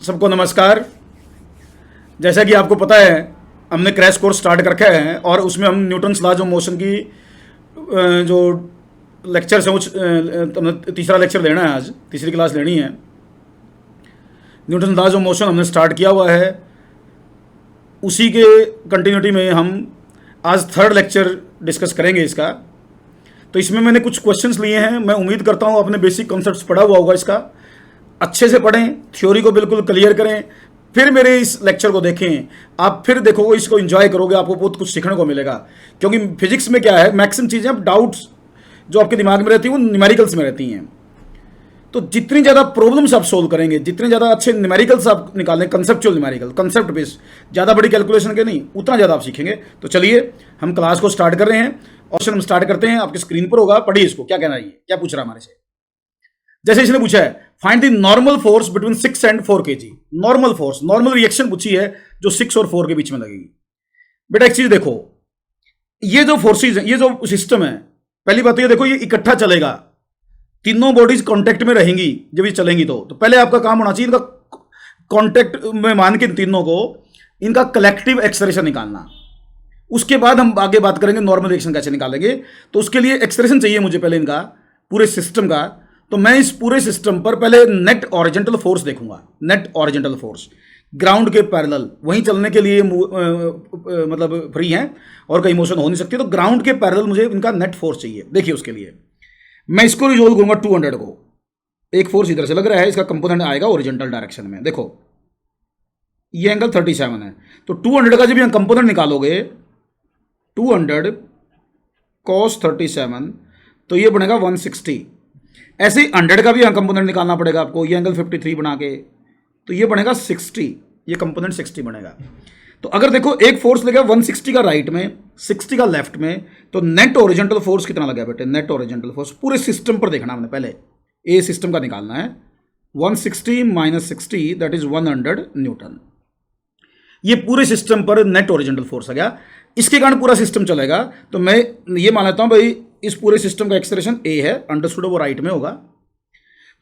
सबको नमस्कार। जैसा कि आपको पता है, हमने क्रैश कोर्स स्टार्ट कर रखा है और उसमें हम न्यूटन्स लॉज ऑफ मोशन की जो लेक्चर्स हैं तीसरा लेक्चर लेना है। आज तीसरी क्लास लेनी है। न्यूटन्स लॉज ऑफ मोशन हमने स्टार्ट किया हुआ है। उसी के कंटिन्यूटी में हम आज थर्ड लेक्चर डिस्कस करेंगे इसका। तो इसमें मैंने कुछ क्वेश्चंस लिए हैं। मैं उम्मीद करता हूँ आपने बेसिक कॉन्सेप्ट्स पढ़ा हुआ होगा। इसका अच्छे से पढ़ें, थ्योरी को बिल्कुल क्लियर करें, फिर मेरे इस लेक्चर को देखें। आप फिर देखोगे, इसको एंजॉय करोगे, आपको बहुत कुछ सीखने को मिलेगा। क्योंकि फिजिक्स में क्या है, मैक्सिमम चीज़ें आप डाउट्स जो आपके दिमाग में रहती हैं वो न्यूमेरिकल्स में रहती हैं। तो जितनी ज़्यादा प्रॉब्लम्स आप सोल्व करेंगे, जितने ज़्यादा अच्छे न्यूमेरिकल्स आप निकालें, कंसेप्चुअल न्यूमेरिकल, कंसेप्ट बेस्ड, ज़्यादा बड़ी कैलकुलेशन के नहीं, उतना ज़्यादा आप सीखेंगे। तो चलिए हम क्लास को स्टार्ट कर रहे हैं। क्वेश्चन हम स्टार्ट करते हैं। आपकी स्क्रीन पर होगा, पढ़िए इसको। क्या कहना है, क्या पूछ रहा है हमारे से। जैसे इसने पूछा है, find the normal force between 6 and 4 kg। Normal force, normal reaction पूछी है जो 6 और 4 के बीच में लगेगी। बेटा एक चीज देखो, ये जो फोर्सेज है, ये जो सिस्टम है, पहली बात तो ये देखो, ये इकट्ठा चलेगा। तीनों बॉडीज कांटेक्ट में रहेंगी जब ये चलेंगी। तो पहले आपका काम होना चाहिए इनका कांटेक्ट में मान के तीनों को इनका कलेक्टिव एक्सप्रेशन निकालना। उसके बाद हम आगे बात करेंगे नॉर्मल रिएक्शन कैसे निकालेंगे। तो उसके लिए एक्सप्रेशन चाहिए मुझे पहले इनका, पूरे सिस्टम का। तो मैं इस पूरे सिस्टम पर पहले नेट ऑरिजेंटल फोर्स देखूंगा। नेट ऑरिजेंटल फोर्स ग्राउंड के पैरेलल, वहीं चलने के लिए मतलब फ्री हैं और कहीं मोशन हो नहीं सकती। तो ग्राउंड के पैरेलल मुझे इनका नेट फोर्स चाहिए। देखिए उसके लिए मैं इसको रिजोल्व करूंगा 200 को। एक फोर्स इधर से लग रहा है, इसका कंपोनेंट आएगा ओरिजेंटल डायरेक्शन में। देखो ये एंगल 37 है, तो 200 का जब यहाँ कंपोनेंट निकालोगे 200 cos 37, तो ये बनेगा 160। ऐसे ही 100 का भी यहाँ कंपोनेंट निकालना पड़ेगा आपको। ये एंगल 53 बना के, तो ये बनेगा 60। ये कंपोनेंट 60 बनेगा। तो अगर देखो एक फोर्स लगा 160 का राइट में, 60 का लेफ्ट में, तो नेट ओरिजेंटल फोर्स कितना लगा बेटे। नेट ओरिजेंटल फोर्स पूरे सिस्टम पर देखना हमने, पहले ए सिस्टम का निकालना है। 160 माइनस 60 दैट इज 100 न्यूटन। ये पूरे सिस्टम पर नेट ओरिजेंटल फोर्स आ गया। इसके कारण पूरा सिस्टम चलेगा। तो मैं ये मान लेता हूं भाई, इस पूरे सिस्टम का एक्सप्रेशन ए है, अंडरस्टूड वो राइट में होगा।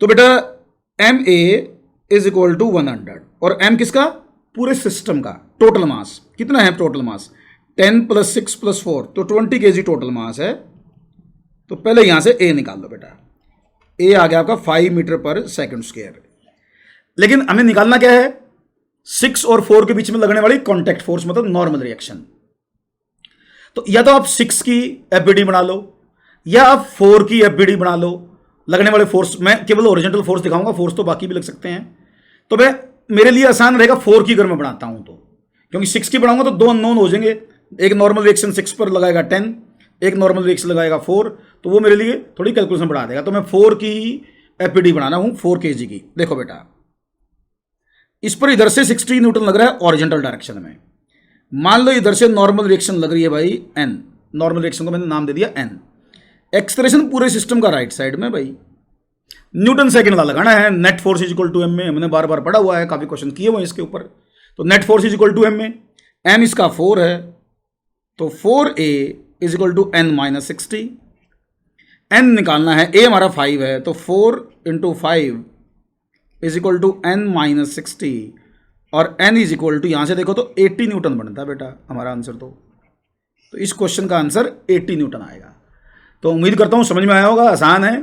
तो बेटा M A is equal to 100, और एम किसका, पूरे सिस्टम का टोटल मास कितना है। टोटल मास 10 + 6 + 4, तो 20 kg टोटल मास है। तो पहले यहां से ए निकाल लो बेटा। ए आ गया आपका 5 मीटर पर सेकंड स्क्वायर। लेकिन हमें निकालना क्या है, 6 और 4 के बीच में लगने वाली कॉन्टैक्ट फोर्स, मतलब नॉर्मल रिएक्शन। तो या तो आप 6 की एफबीडी बना लो, या आप 4 की एफबीडी बना लो। लगने वाले फोर्स मैं केवल ओरिजेंटल फोर्स दिखाऊंगा, फोर्स तो बाकी भी लग सकते हैं। तो मैं मेरे लिए आसान रहेगा 4 की अगर मैं बनाता हूं तो, क्योंकि 6 की बनाऊंगा तो 2 अननोन हो जाएंगे। एक नॉर्मल रिएक्शन 6 पर लगाएगा 10, एक नॉर्मल रिएक्शन लगाएगा 4, तो वो मेरे लिए थोड़ी कैलकुलेशन बढ़ा देगा। तो मैं 4 की एफबीडी बनाना हूं, 4 kg की। देखो बेटा, इस पर इधर से 60 न्यूटन लग रहा है ओरिजेंटल डायरेक्शन में। मान लो इधर से नॉर्मल रिएक्शन लग रही है भाई n। नॉर्मल रिएक्शन को मैंने नाम दे दिया n। एक्सप्रेशन पूरे सिस्टम का राइट साइड में भाई न्यूटन सेकंड का लगाना है। Net force is equal to M में, हमने बार बार पढ़ा हुआ है, काफी क्वेश्चन किए हुए हैं इसके ऊपर। तो net force is equal to M में, एम इसका 4 है, तो 4a is equal to n minus 60। n निकालना है, a हमारा 5 है, तो 4 × 5 is equal to n minus 60, और n इज इक्वल टू यहां से देखो तो 80 न्यूटन बनता है बेटा हमारा आंसर। तो इस क्वेश्चन का आंसर 80 न्यूटन आएगा। तो उम्मीद करता हूं समझ में आया होगा। आसान है,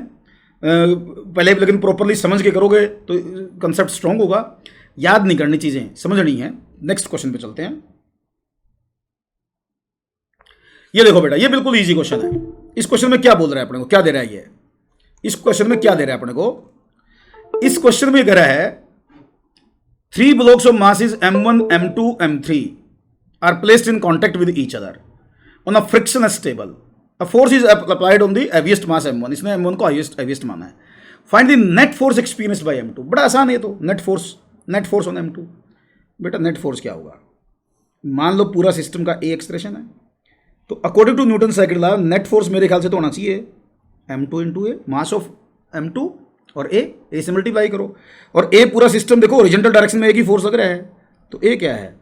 पहले लेकिन प्रॉपरली समझ के करोगे तो कंसेप्ट स्ट्रांग होगा। याद नहीं करनी चीजें, समझनी है। नेक्स्ट क्वेश्चन पे चलते हैं। ये देखो बेटा, ये बिल्कुल इजी क्वेश्चन है। इस क्वेश्चन में क्या बोल रहा है अपने को, क्या दे रहा है ये, इस क्वेश्चन में क्या दे रहा है अपने को। इस क्वेश्चन में कह रहा है 3 blocks of masses m1, m2, m3 are placed in contact with each other on a frictionless table. A force is applied on the heaviest mass m1. इसने m1 को heaviest माना है। Find the net force experienced by m2. बड़ा आसान है ये तो। Net force on m2। बेटा नेट फोर्स क्या होगा, मान लो पूरा सिस्टम का ए एक्सप्रेशन है, तो according to Newton second law net force मेरे ख्याल से तो होना चाहिए m2 × a, mass of m2 और ए से मल्टीप्लाई करो। और ए पूरा सिस्टम देखो ओरिजेंटल डायरेक्शन में एक ही फोर्स लग रहा है, तो ए क्या है,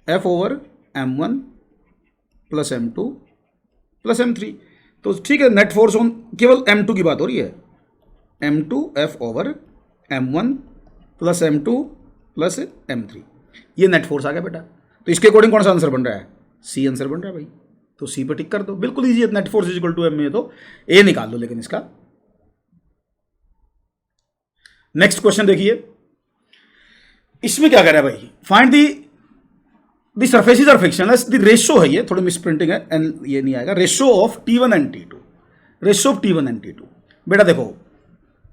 F/m1 + m2 + m3। तो ठीक है, नेट फोर्स ऑन केवल m2 की बात हो रही है, m2 F/m1 + m2 plus m3, ये नेट फोर्स आ गया बेटा। तो इसके अकॉर्डिंग कौन सा आंसर बन रहा है? सी आंसर बन रहा है भाई। तो सी पे टिक कर दो, बिल्कुल ईजी है। Net force is equal to M में, तो ए निकाल लो। लेकिन इसका नेक्स्ट क्वेश्चन देखिए, इसमें क्या कर रहा है भाई? Find the surfaces are frictionless, the ratio है, ये थोड़ी मिसप्रिंटिंग है, एंड ये नहीं आएगा। Ratio of T1 and T2, ratio of T1 and T2। बेटा देखो,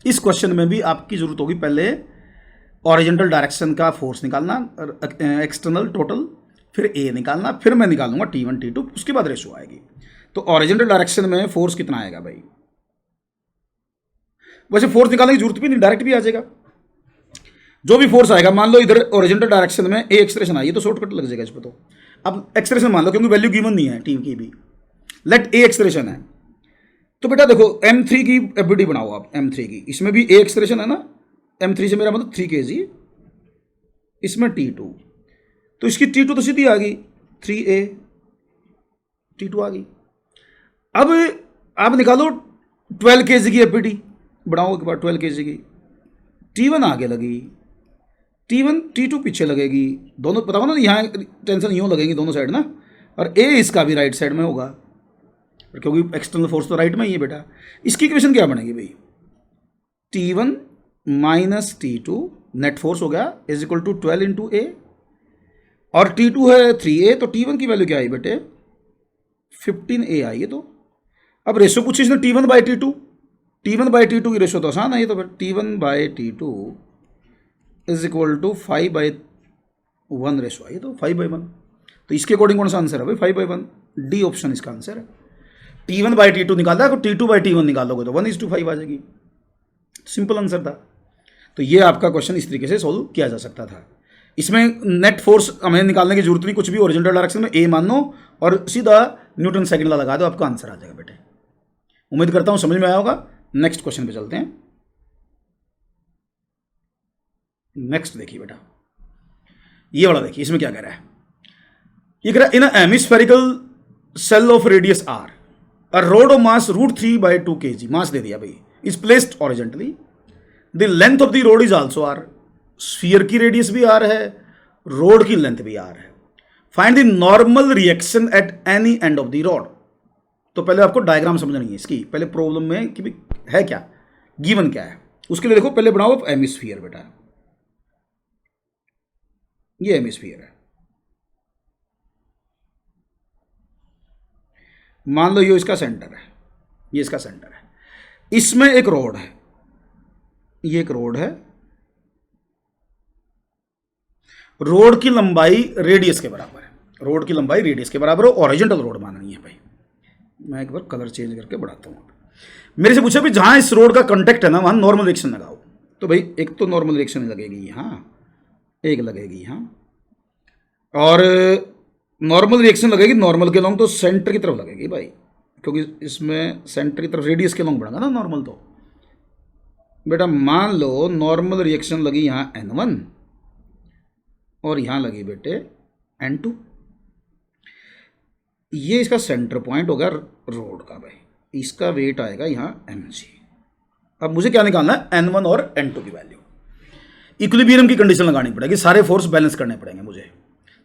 इस क्वेश्चन में भी आपकी जरूरत होगी पहले ऑरिजेंटल डायरेक्शन का फोर्स निकालना, एक्सटर्नल टोटल, फिर ए निकालना, फिर मैं निकालूंगा T1 T2, उसके बाद रेशियो आएगी। तो ऑरिजेंटल डायरेक्शन में फोर्स कितना आएगा भाई? वैसे फोर्स निकालने की जरूरत भी नहीं, डायरेक्ट भी आ जाएगा। जो भी फोर्स आएगा, मान लो इधर ओरिजेंटल डायरेक्शन में ए एक्सप्रेशन आई, तो शॉर्टकट लग जाएगा इस पर। तो अब एक्सप्रेशन मान लो, क्योंकि वैल्यू गिवन नहीं है टी की भी, लेट ए एक्सप्रेशन है। तो बेटा देखो, m3 की एफबीडी बनाओ आप, m3 की, इसमें भी ए एक्सप्रेशन है ना, m3 से मेरा मतलब 3 kg, इसमें T2, तो इसकी T2 तो सीधी आ गई, 3a T2 आ गई। अब आप निकालो 12 kg की एफबीडी बनाओ एक बार, 12 kg की, T1 आगे लगी, T1 T2 पीछे लगेगी, दोनों पता हो ना, यहाँ टेंशन यूँ लगेगी दोनों साइड ना, और ए इसका भी राइट साइड में होगा, क्योंकि एक्सटर्नल फोर्स तो राइट में ही है बेटा। इसकी इक्वेशन क्या बनेगी भाई? T1 minus T2 net force हो गया इज इक्वल टू 12 इंटू ए, और T2 है 3a, तो T1 की वैल्यू क्या आई बेटे? 15a आई है। तो अब रेशियो पूछी इसने T1 by T2, T1 by T2 की रेशियो तो आसान है ये, तो फिर T1 by T2 is equal to 5/1 ratio आई है, तो 5/1। तो इसके अकॉर्डिंग कौन सा आंसर है भाई? 5/1, डी ऑप्शन इसका आंसर है। T1 बाई T2 निकाला है, तो T2 बाई T1 निकालोगे तो 1:5 आ जाएगी। सिंपल आंसर था। तो ये आपका क्वेश्चन इस तरीके से सोल्व किया जा सकता था। इसमें नेट फोर्स हमें निकालने की जरूरत नहीं, कुछ भी ओरिजिनल डायरेक्शन में ए मान लो और सीधा न्यूटन सेकंड लगा दो, आपका आंसर आ जाएगा बेटे। उम्मीद करता हूं समझ में आया होगा। नेक्स्ट क्वेश्चन पे चलते हैं। नेक्स्ट देखिए बेटा, ये वाला देखिए, इसमें क्या कह रहा है? ये कह रहा है in hemispherical shell of radius R a rod of mass √3/2 kg, mass दे दिया भाई, is placed horizontally, the length of the rod is also R, sphere की रेडियस भी आर है, रोड की लेंथ भी आर है, find the normal reaction at any end of the rod. तो पहले आपको डायग्राम समझनी है इसकी, पहले प्रॉब्लम में कि है क्या, गिवन क्या है, उसके लिए देखो पहले बनाओ आप हेमिस्फीयर बेटा, ये हेमिस्फीयर है, मान लो ये इसका सेंटर है, ये इसका सेंटर है, इसमें एक रोड है, ये एक रोड है, रोड की लंबाई रेडियस के बराबर है, रोड की लंबाई रेडियस के बराबर हो, ऑरिजेंटल रोड माननी है भाई। मैं एक बार कलर चेंज करके बढ़ाता हूँ। मेरे से पूछा भी जहां इस रोड का कांटेक्ट है ना वहां नॉर्मल रिएक्शन लगाओ, तो भाई एक तो नॉर्मल रिएक्शन लगेगी यहाँ, एक लगेगी यहाँ, और नॉर्मल रिएक्शन लगेगी नॉर्मल के लॉन्ग तो सेंटर की तरफ लगेगी भाई, क्योंकि इसमें सेंटर की तरफ रेडियस के लॉन्ग बढ़ेगा ना नॉर्मल। तो बेटा मान लो नॉर्मल रिएक्शन लगी यहाँ N1 और यहाँ लगी बेटे N2, ये इसका सेंटर पॉइंट होगा रोड का भाई, इसका वेट आएगा यहाँ mg। अब मुझे क्या निकालना है? N1 और N2 की वैल्यू। इक्विलिब्रियम की कंडीशन लगानी पड़ेगी, सारे फोर्स बैलेंस करने पड़ेंगे मुझे,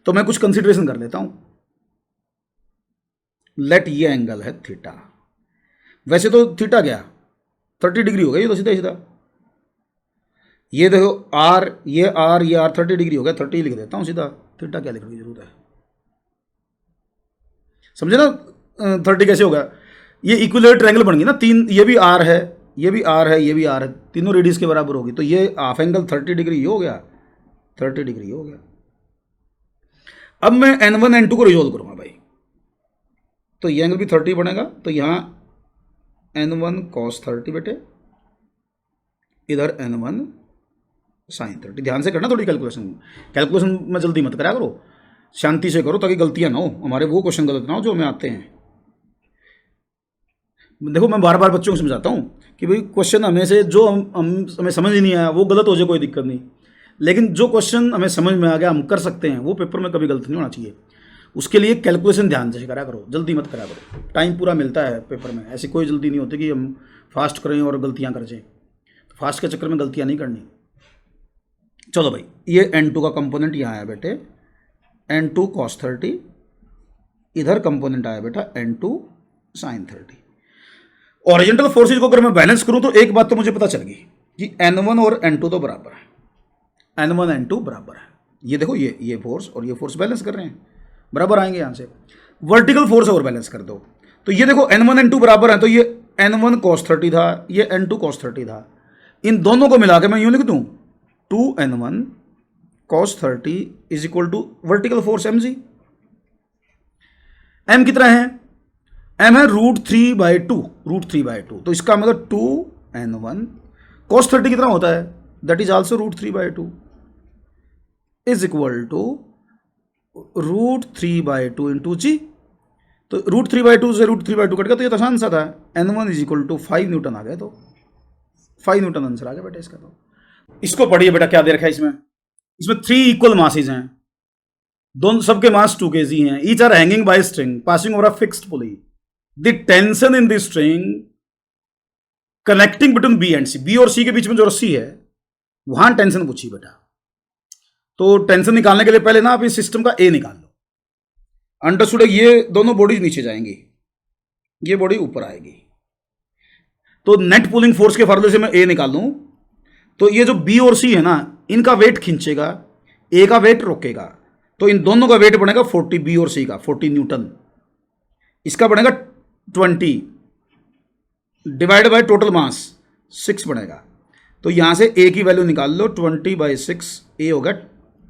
तो मैं कुछ कंसीडरेशन कर लेता हूं। लेट ये एंगल है थीटा, वैसे तो थीटा क्या 30 डिग्री हो गया, ये तो सीधा सीधा, ये देखो आर, ये आर, ये आर 30 डिग्री हो गया, 30 लिख देता हूं सीधा, थीटा क्या लिखने की जरूरत है, समझे ना? 30 कैसे होगा? ये इक्विलेटरल ट्रायंगल बन गई ना, तीन, ये भी आर है, ये भी आर है, ये भी आर है, तीनों रेडियस के बराबर होगी, तो ये हाफ एंगल 30 डिग्री ये हो गया, 30 डिग्री हो गया। अब मैं N1 N2 को रिजोल्व करूंगा भाई, तो ये एंगल भी 30 बनेगा, तो यहाँ N1 cos 30 बेटे, इधर N1 sin 30। ध्यान से करना थोड़ी कैलकुलेशन में जल्दी मत करा करो, शांति से करो ताकि गलतियां ना हो, हमारे वो क्वेश्चन गलत ना हो जो हमें आते हैं। देखो मैं बार बार बच्चों को समझाता हूँ कि भाई क्वेश्चन हमें से जो हमें समझ ही नहीं आया वो गलत हो जाए कोई दिक्कत नहीं, लेकिन जो क्वेश्चन हमें समझ में आ गया हम कर सकते हैं वो पेपर में कभी गलत नहीं होना चाहिए। उसके लिए कैलकुलेशन ध्यान से करा करो, जल्दी मत करा करो, टाइम पूरा मिलता है पेपर में, ऐसी कोई जल्दी नहीं होती कि हम फास्ट करें और गलतियाँ कर जाएँ, तो फास्ट के चक्कर में गलतियाँ नहीं करनी, चलो भाई, ये n2 का कंपोनेंट यहाँ आया बेटे n2 cos 30, इधर कंपोनेंट आया बेटा n2 sin 30। ओरिजेंटल फोर्सेज को अगर मैं बैलेंस करूं तो एक बात तो मुझे पता चल गई कि n1 और n2 तो बराबर है, n1 n2 बराबर है। ये देखो, ये फोर्स और ये फोर्स बैलेंस कर रहे हैं, बराबर आएंगे यहाँ से। वर्टिकल फोर्स और बैलेंस कर दो तो ये देखो n1 n2 बराबर है, तो ये n1 cos 30 था, ये n2 cos 30 था। इन दोनों को मिला के मैं यूं लिख दूं 2n1 cos 30 is equal to vertical force mg। m कितना है? m है √3/2, √3/2, तो इसका मतलब 2n1 cos 30 कितना होता है? That is also √3/2 is equal to √3/2 into g. तो √3/2 से √3/2 कट गया, तो ये तो आसान सा था, n1 is equal to 5 newton आ गया, तो 5 न्यूटन आंसर आ गया बेटा इसका। तो इसको पढ़िए बेटा, क्या दे रखा है इसमें 3 इक्वल मासेज हैं, दोनों सबके मास 2 kg हैं, each are hanging by string passing over a fixed pulley, the tension in the string connecting between B and C, B और सी के बीच में जो रस्सी है वहां टेंशन पूछी बेटा। तो टेंशन निकालने के लिए पहले ना आप इस सिस्टम का ए निकाल लो। अंडरस्टूड है? ये दोनों बॉडीज नीचे जाएंगी, ये बॉडी ऊपर आएगी, तो नेट पुलिंग फोर्स के फार्मूले से मैं ए निकाल लूं तो ये जो बी और सी है ना, इनका वेट खींचेगा, ए का वेट रोकेगा, तो इन दोनों का वेट बनेगा 40, बी और सी का 40 न्यूटन, इसका बनेगा 20 डिवाइड बाय टोटल मास 6 बनेगा। तो यहां से ए की वैल्यू निकाल लो, 20/6, ए होगा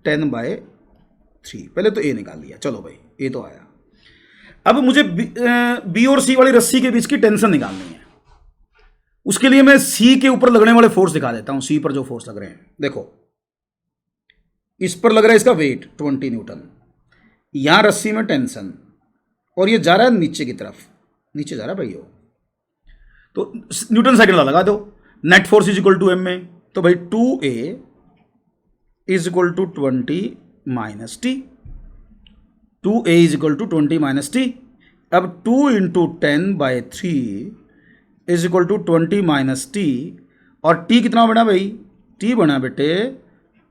10/3। पहले तो ए निकाल लिया, चलो भाई ए तो आया। अब मुझे बी और सी वाली रस्सी के बीच की टेंशन निकालनी है। उसके लिए मैं सी के ऊपर लगने वाले फोर्स दिखा देता हूं। सी पर जो फोर्स लग रहे हैं, देखो इस पर लग रहा है इसका वेट 20 न्यूटन, यहां रस्सी में टेंशन, और ये जा रहा है नीचे की तरफ, नीचे जा रहा है भाई वो, तो न्यूटन सेकंड लगा दो। Net force is equal to M में, तो भाई 2a is equal to 20 minus T, 2a is equal to 20 minus T. अब 2 into 10/3 is equal to 20 minus T, और टी कितना बना भाई? टी बना बेटे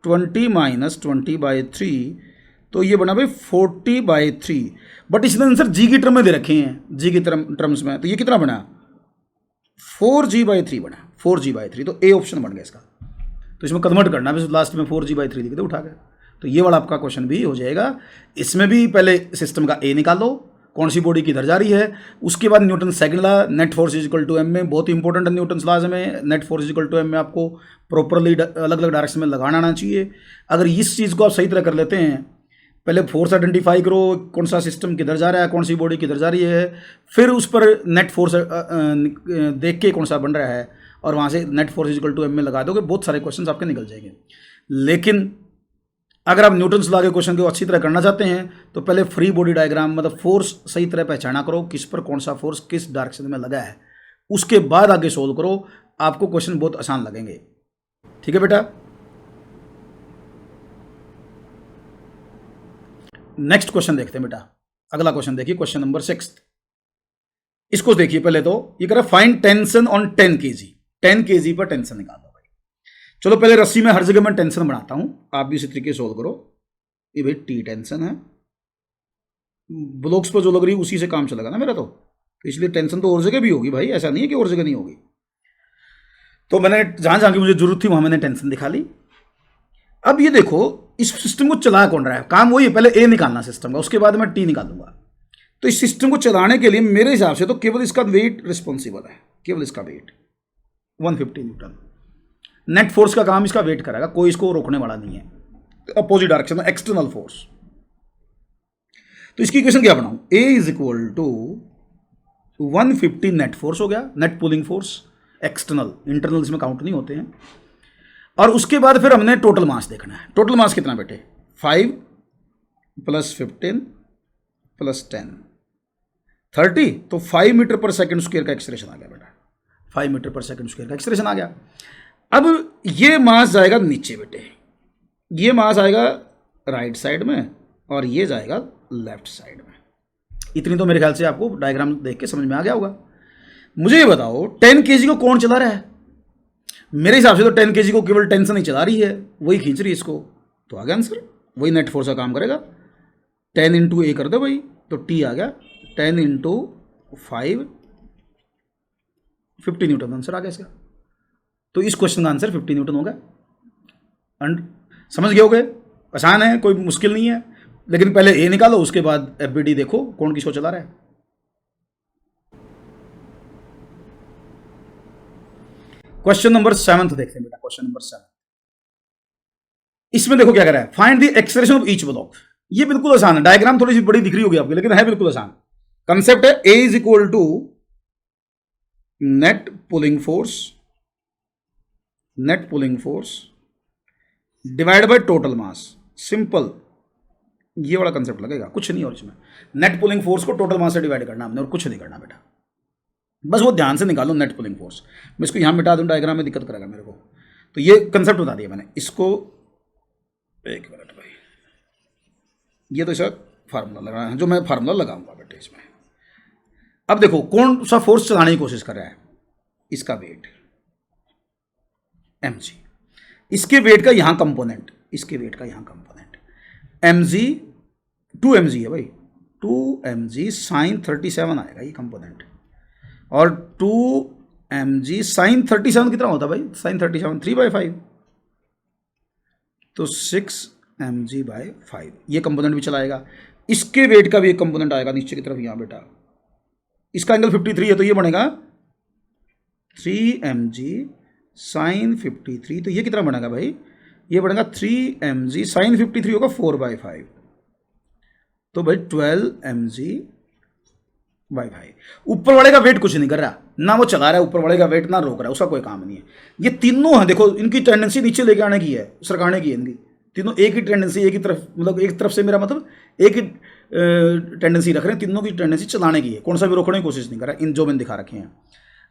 20 माइनस 20/3, तो ये बना भाई 40/3। बट इसने आंसर जी की टर्म में दे रखे हैं, जी की टर्म्स में, तो ये कितना बना? 4g/3 बना, 4g/3, तो ए ऑप्शन बन गया इसका। तो इसमें कन्वर्ट करना है, लास्ट में 4g/3 लिख दे उठा के, तो ये वाला आपका क्वेश्चन भी हो जाएगा। इसमें भी पहले सिस्टम का ए निकाल लो, कौन सी बॉडी किधर जा रही है, उसके बाद Newton second law, net force is equal to M में, बहुत इंपॉर्टेंट है न्यूटन लॉज में, net force is equal to M में आपको प्रॉपरली अलग अलग डायरेक्शन में लगाना आना चाहिए। अगर इस चीज़ को आप सही तरह कर लेते हैं, पहले फोर्स आइडेंटिफाई करो, कौन सा सिस्टम किधर जा रहा है, कौन सी बॉडी किधर जा रही है, फिर उस पर नेट फोर्स देख के कौन सा बन रहा है, और वहाँ से net force equal to M में लगा दोगे, बहुत सारे क्वेश्चंस आपके निकल जाएंगे। लेकिन अगर आप न्यूटन्स लॉ के क्वेश्चन को अच्छी तरह करना चाहते हैं तो पहले फ्री बॉडी डायग्राम, मतलब फोर्स सही तरह पहचाना करो, किस पर कौन सा फोर्स किस डायरेक्शन में लगा है, उसके बाद आगे सोल्व करो, आपको क्वेश्चन बहुत आसान लगेंगे। ठीक है बेटा। नेक्स्ट क्वेश्चन देखते हैं बेटा, अगला क्वेश्चन देखिए, क्वेश्चन नंबर 6। इसको देखिए पहले, तो ये कह रहा है find tension on 10 kg, 10 kg पर टेंशन निकालो भाई। चलो पहले रस्सी में हर जगह मैं टेंशन बनाता हूं, आप भी इसी तरीके सोल्व करो। ये भाई टी टेंशन है, ब्लॉक्स पर जो लग रही है उसी से काम चलेगा ना मेरा, तो इसलिए टेंशन तो और जगह भी होगी भाई, ऐसा नहीं है कि और जगह नहीं होगी। तो मैंने जहां जहां की मुझे जरूरत थी वहां मैंने टेंशन दिखा ली। अब ये देखो इस सिस्टम को चला कौन रहा है, काम वही है, पहले ए निकालना सिस्टम का, उसके बाद मैं टी निकालूंगा। तो इस सिस्टम को चलाने के लिए मेरे हिसाब से तो केवल इसका वेट रिस्पॉन्सिबल है, केवल इसका वेट 150 न्यूटन। नेट फोर्स का काम इसका वेट करेगा, कोई इसको रोकने वाला नहीं है, अपोजिट डायरेक्शन में एक्सटर्नल फोर्स। तो इसकी इक्वेशन क्या बनाऊं? A is equal to 150 net force हो गया, net pulling force, external, internal इसमें काउंट नहीं होते हैं। और उसके बाद फिर हमने टोटल मास देखना है। टोटल मास कितना बेटे? 5 + 15 + 10 30, तो 5 मीटर पर सेकंड स्क्वायर का एक्सप्रेशन आ गया बेटा, 5 मीटर पर सेकंड स्क्वायर का एक्सप्रेशन आ गया। अब ये मास जाएगा नीचे बेटे, ये मास आएगा राइट साइड में और ये जाएगा लेफ्ट साइड में। इतनी तो मेरे ख्याल से आपको डायग्राम देख के समझ में आ गया होगा। मुझे ये बताओ 10 kg को कौन चला रहा है? मेरे हिसाब से तो 10 kg को केवल टेंशन ही चला रही है, वही खींच रही है इसको, तो आ गया आंसर, वही नेट फोर्स का काम करेगा। 10 इंटू ए कर दो भाई, तो टी आ गया 10 इंटू 5 50 न्यूटन आंसर आ गया इसका। तो इस क्वेश्चन का आंसर 50 न्यूटन होगा। समझ गए होगे, आसान है, कोई मुश्किल नहीं है। लेकिन पहले ए निकालो, उसके बाद एफबीडी देखो कौन किसको चला रहा है। क्वेश्चन नंबर 7 देखते हैं बेटा, क्वेश्चन नंबर 7। इसमें देखो क्या कर रहा है, find the acceleration of each block. ये बिल्कुल आसान है, डायग्राम थोड़ी सी बड़ी दिख रही होगी आपकी, लेकिन है बिल्कुल आसान। कंसेप्ट है a is equal to net pulling force divide by total mass. Simple, ये वाला कंसेप्ट लगेगा, कुछ नहीं और इसमें। नेट पुलिंग फोर्स को टोटल मास से डिवाइड करना हमने, और कुछ नहीं करना बेटा, बस वो ध्यान से निकालो नेट पुलिंग फोर्स। मैं इसको यहां मिटा दूं, डायग्राम में दिक्कत करेगा मेरे को, तो ये कंसेप्ट बता दिया मैंने इसको। एक मिनट भाई, ये तो इसका फार्मूला लगाना है, जो मैं फार्मूला लगाऊंगा बेटे इसमें। अब देखो कौन सा फोर्स चलाने की कोशिश कर रहा है, इसका वेट mg, इसके वेट का यहां कंपोनेंट, इसके वेट का यहां कंपोनेंट mg, 2mg है भाई, 2mg साइन 37 आएगा ये कंपोनेंट, और 2mg साइन 37 कितना होता है भाई, साइन 37 3/5, तो 6mg/5 ये कंपोनेंट भी चलाएगा। इसके वेट का भी एक कंपोनेंट आएगा नीचे की तरफ यहां बेटा, इसका एंगल 53 है, तो ये बनेगा 3mg साइन 53, तो ये कितना बनेगा भाई, ये बनेगा 3mg साइन 53 होगा 4/5, तो भाई 12mg/5। ऊपर वाले का वेट कुछ नहीं कर रहा, ना वो चला रहा है ऊपर वाले का वेट, ना रोक रहा है, उसका कोई काम नहीं है। ये तीनों है, देखो इनकी टेंडेंसी नीचे लेके आने की है, सरकाने की है, इनकी तीनों एक ही टेंडेंसी, एक ही तरफ, मतलब एक तरफ से मेरा मतलब एक ही टेंडेंसी रख रहे हैं, तीनों की टेंडेंसी चलाने की है, कौन सा भी रोकने की कोशिश नहीं कर रहा इन जो मैंने दिखा रखे हैं।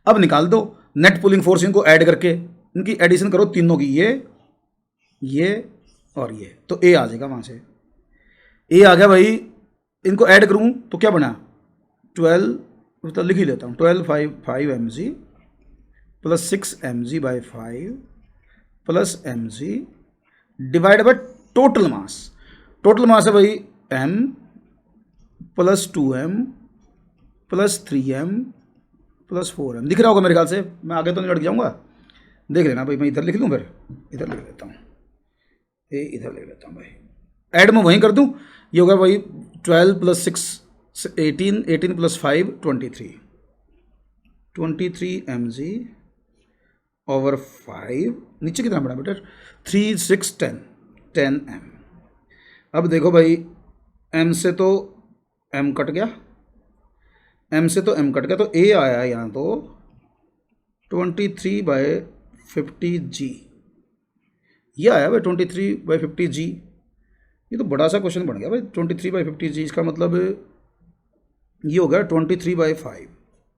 अब निकाल दो नेट पुलिंग फोर्स, इनको ऐड करके इनकी एडिशन करो तीनों की, ये और ये, तो ए आ जाएगा वहां से, ए आ गया भाई। इनको ऐड करूं तो क्या बना, 12, तो लिख ही लेता हूँ, 5mg plus 6mg/5 plus mg divide by total mass. Total mass है भाई m plus 2m plus 3m plus 4m, दिख रहा होगा मेरे ख्याल से, मैं आगे तो नहीं लट जाऊंगा, देख लेना भाई। मैं इधर लिख लूँ, फिर इधर लिख लेता हूँ, ये इधर लिख लेता हूँ भाई, ऐड में वहीं कर दूँ, ये होगा भाई 12 प्लस 6 18, 18 प्लस 5 23mg ओवर 5, नीचे कितना बड़ा बेटा 3 6 10m। अब देखो भाई m से तो m कट गया, m से तो m कट गया, तो a आया यहाँ तो 23/50g, ये आया भाई 23/50g। ये तो बड़ा सा क्वेश्चन बन गया भाई, 23/50g, इसका मतलब ये हो गया 23/5,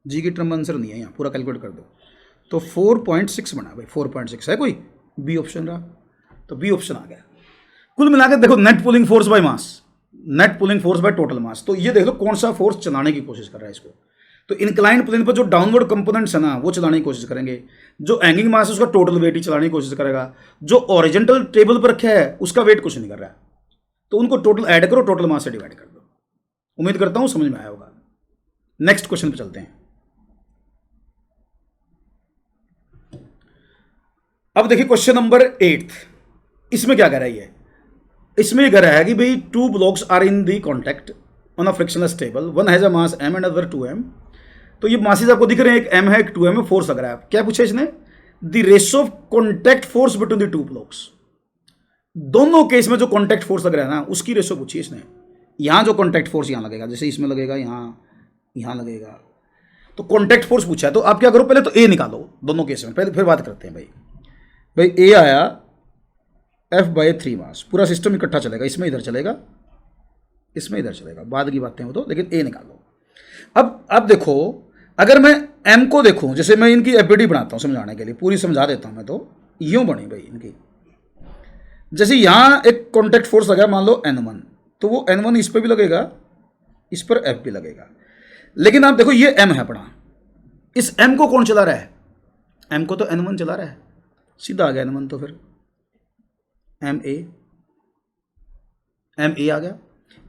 जी की टर्म आंसर नहीं है यहाँ, पूरा कैलकुलेट कर दो, तो 4.6 बना भाई, 4.6 है कोई, बी ऑप्शन रहा, तो बी ऑप्शन आ गया। कुल मिलाकर देखो net pulling force by mass, net pulling force by total मास, तो ये देख लो कौन सा फोर्स चलाने की कोशिश कर रहा है इसको। तो इंक्लाइंड प्लेन पर जो डाउनवर्ड कंपोनेंट्स है ना वो चलाने की कोशिश करेंगे, जो हैंगिंग मास है उसका टोटल वेट ही चलाने की कोशिश करेगा, जो ओरिजेंटल टेबल पर रखा है उसका वेट कुछ नहीं कर रहा है, तो उनको टोटल ऐड करो, टोटल मास से डिवाइड कर दो। उम्मीद करता हूं समझ में आया होगा। नेक्स्ट क्वेश्चन पे चलते हैं। अब देखिए क्वेश्चन नंबर 8, इसमें क्या कह रहा है ये, इसमें कह रहा है कि भाई 2 blocks are in the contact on a frictionless table, one has a mass m and other 2m। तो ये मासेस आपको दिख रहे हैं, एक m है एक 2m है, फोर्स लग रहा है। क्या पूछा इसने, the ratio of contact force between the 2 blocks, दोनों केस में जो कॉन्टैक्ट फोर्स लग रहा है ना उसकी रेशियो पूछी इसने। यहां जो कॉन्टैक्ट फोर्स यहां लगेगा, जैसे इसमें लगेगा, यहां लगेगा, तो कॉन्टैक्ट फोर्स पूछा है। तो आप क्या करो, पहले तो ए निकालो दोनों केस में, पहले फिर बात करते हैं भाई ए आया F/3 मास, पूरा सिस्टम इकट्ठा चलेगा, इसमें इधर चलेगा, इसमें इधर चलेगा, बाद की बातें हो तो, लेकिन ए निकालो। अब देखो, अगर मैं m को देखूं, जैसे मैं इनकी एफबीडी बनाता हूं समझाने के लिए, पूरी समझा देता हूं मैं, तो यूं बनी भाई इनकी, जैसे यहां एक कॉन्टैक्ट फोर्स लगा मान लो N1, तो वो N1 इस पर भी लगेगा, इस पर F भी लगेगा। लेकिन आप देखो ये M है अपना, इस M को कौन चला रहा है, M को तो N1 चला रहा है, सीधा आ गया N1 तो फिर एम ए आ गया।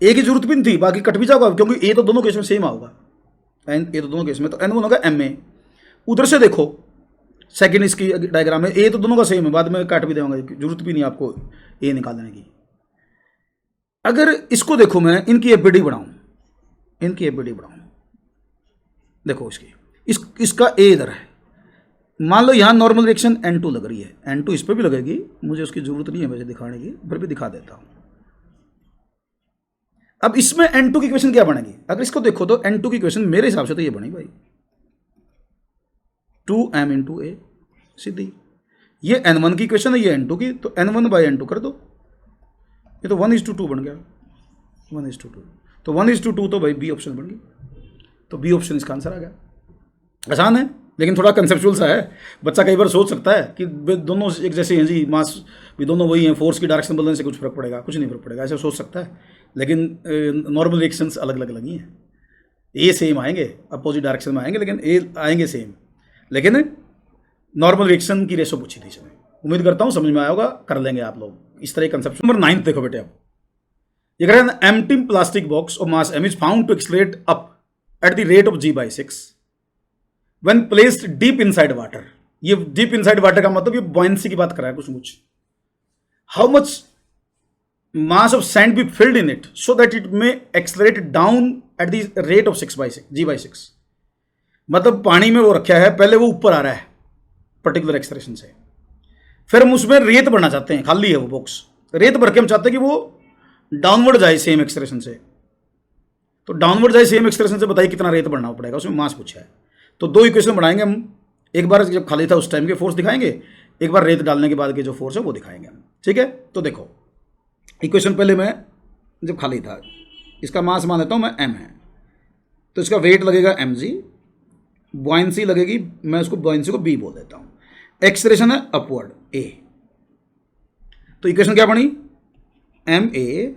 ए की जरूरत भी नहीं थी, बाकी कट भी जाएगा क्योंकि ए तो दोनों केस में सेम आऊगा, ए तो दोनों केस में, तो N1 होगा एम ए। उधर से देखो सेकंड इसकी डायग्राम में ए तो दोनों का सेम है, बाद में काट भी देंगे, जरूरत भी नहीं आपको ए निकालने की। अगर इसको देखो मैं इनकी एपीडी बढ़ाऊं, देखो इसका ए इधर है, मान लो यहाँ नॉर्मल रिएक्शन N2 लग रही है, N2 इस पर भी लगेगी, मुझे उसकी जरूरत नहीं है वैसे दिखाने की, फिर भी दिखा देता हूं। अब इसमें N2 की इक्वेशन क्या बनेगी, अगर इसको देखो तो N2 की इक्वेशन मेरे हिसाब से तो ये बनी भाई 2m इंटू ए, सीधी। ये N1 की इक्वेशन है, ये N2 की, तो N1 बाई N2 कर दो, ये तो 1:2 बन गया, 1:2, तो 1:2 तो भाई बी ऑप्शन बन गई, तो बी ऑप्शन इसका आंसर आ गया। आसान है लेकिन थोड़ा कंसेप्चुअल सा है, बच्चा कई बार सोच सकता है कि दोनों एक जैसे हैं जी, मास भी दोनों वही हैं, फोर्स की डायरेक्शन बदलने से कुछ फर्क पड़ेगा, कुछ नहीं फर्क पड़ेगा, ऐसे सोच सकता है, लेकिन नॉर्मल रिएक्शंस अलग अलग लगी हैं। ए सेम आएंगे, अपोजिट डायरेक्शन में आएंगे, लेकिन ए आएंगे सेम, लेकिन नॉर्मल रिएक्शन की रेशो पूछी थी इसमें। उम्मीद करता हूँ समझ में आया होगा, कर लेंगे आप लोग इस तरह कंसेप्ट। नंबर 9 देखो बेटे, आप ये कह रहे हैं empty plastic box of mass m is found to accelerate up at the rate of g/6 when placed deep inside water. ये डीप इनसाइड वाटर का मतलब ये बॉयंसी की बात कर रहा है कुछ। How much mass of sand be filled in it so that it may accelerate down eight the rate of g/6। मतलब पानी में वो रखा है, पहले वो ऊपर आ रहा है पर्टिकुलर एक्सप्रेशन से, फिर हम उसमें रेत भरना चाहते हैं, खाली है वो बॉक्स, रेत भर के हम चाहते हैं कि वो डाउनवर्ड जाए सेम एक्सप्रेशन से। तो डाउनवर्ड जाए सेम एक्सप्रेशन से, बताइए कितना रेत बढ़ना पड़ेगा, उसमें मास पूछा है। तो दो इक्वेशन बनाएंगे हम, एक बार जब खाली था उस टाइम के फोर्स दिखाएंगे, एक बार रेत डालने के बाद के जो फोर्स है वो दिखाएंगे हम, ठीक है। तो देखो इक्वेशन पहले मैं जब खाली था, इसका मास मान लेता हूँ मैं m है, तो इसका वेट लगेगा mg, बॉयंसी लगेगी, मैं उसको बॉयंसी को b बोल देता हूँ, एक्सप्रेशन है अपवर्ड a। तो इक्वेशन क्या बनी, ma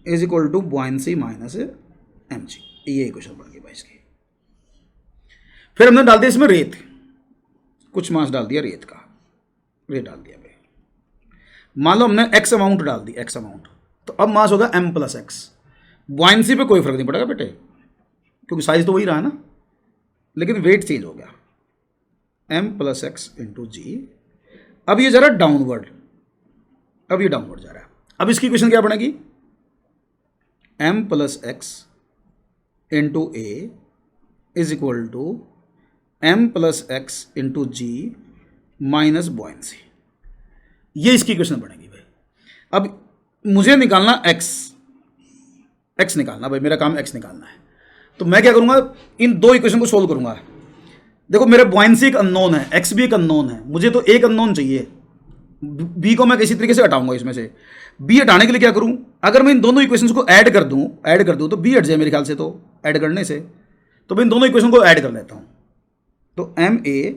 is equal to buoyancy minus mg, ये इक्वेशन बन गई भाई इसकी। फिर हमने डाल दिया इसमें रेत, कुछ मास डाल दिया रेत का, रेत डाल दिया भाई, मान लो हमने x अमाउंट डाल दी, x अमाउंट, तो अब मास होगा m प्लस x। बॉयंसी पे कोई फर्क नहीं पड़ेगा बेटे, क्योंकि साइज तो वही रहा ना, लेकिन वेट चेंज हो गया, m plus x into g. अब ये जा रहा है डाउनवर्ड, अब ये डाउनवर्ड जा रहा है। अब इसकी इक्वेशन क्या बनेगी, m plus x into A is equal to m plus x into G minus buoyancy, ये इसकी इक्वेशन बनेगी भाई। अब मुझे निकालना x निकालना भाई, मेरा काम x निकालना है। तो मैं क्या करूंगा, इन दो इक्वेशन को सोल्व करूंगा। देखो मेरे बॉयंसी एक अननोन है, x भी एक अननोन है, मुझे तो एक अननोन चाहिए, b को मैं किसी तरीके से हटाऊंगा इसमें से। b हटाने के लिए क्या करूं, अगर मैं इन दोनों इक्वेशंस को ऐड कर दूं तो b हट जाए मेरे ख्याल से, तो ऐड करने से, तो मैं इन दोनों इक्वेशन को ऐड कर लेता हूं। तो ma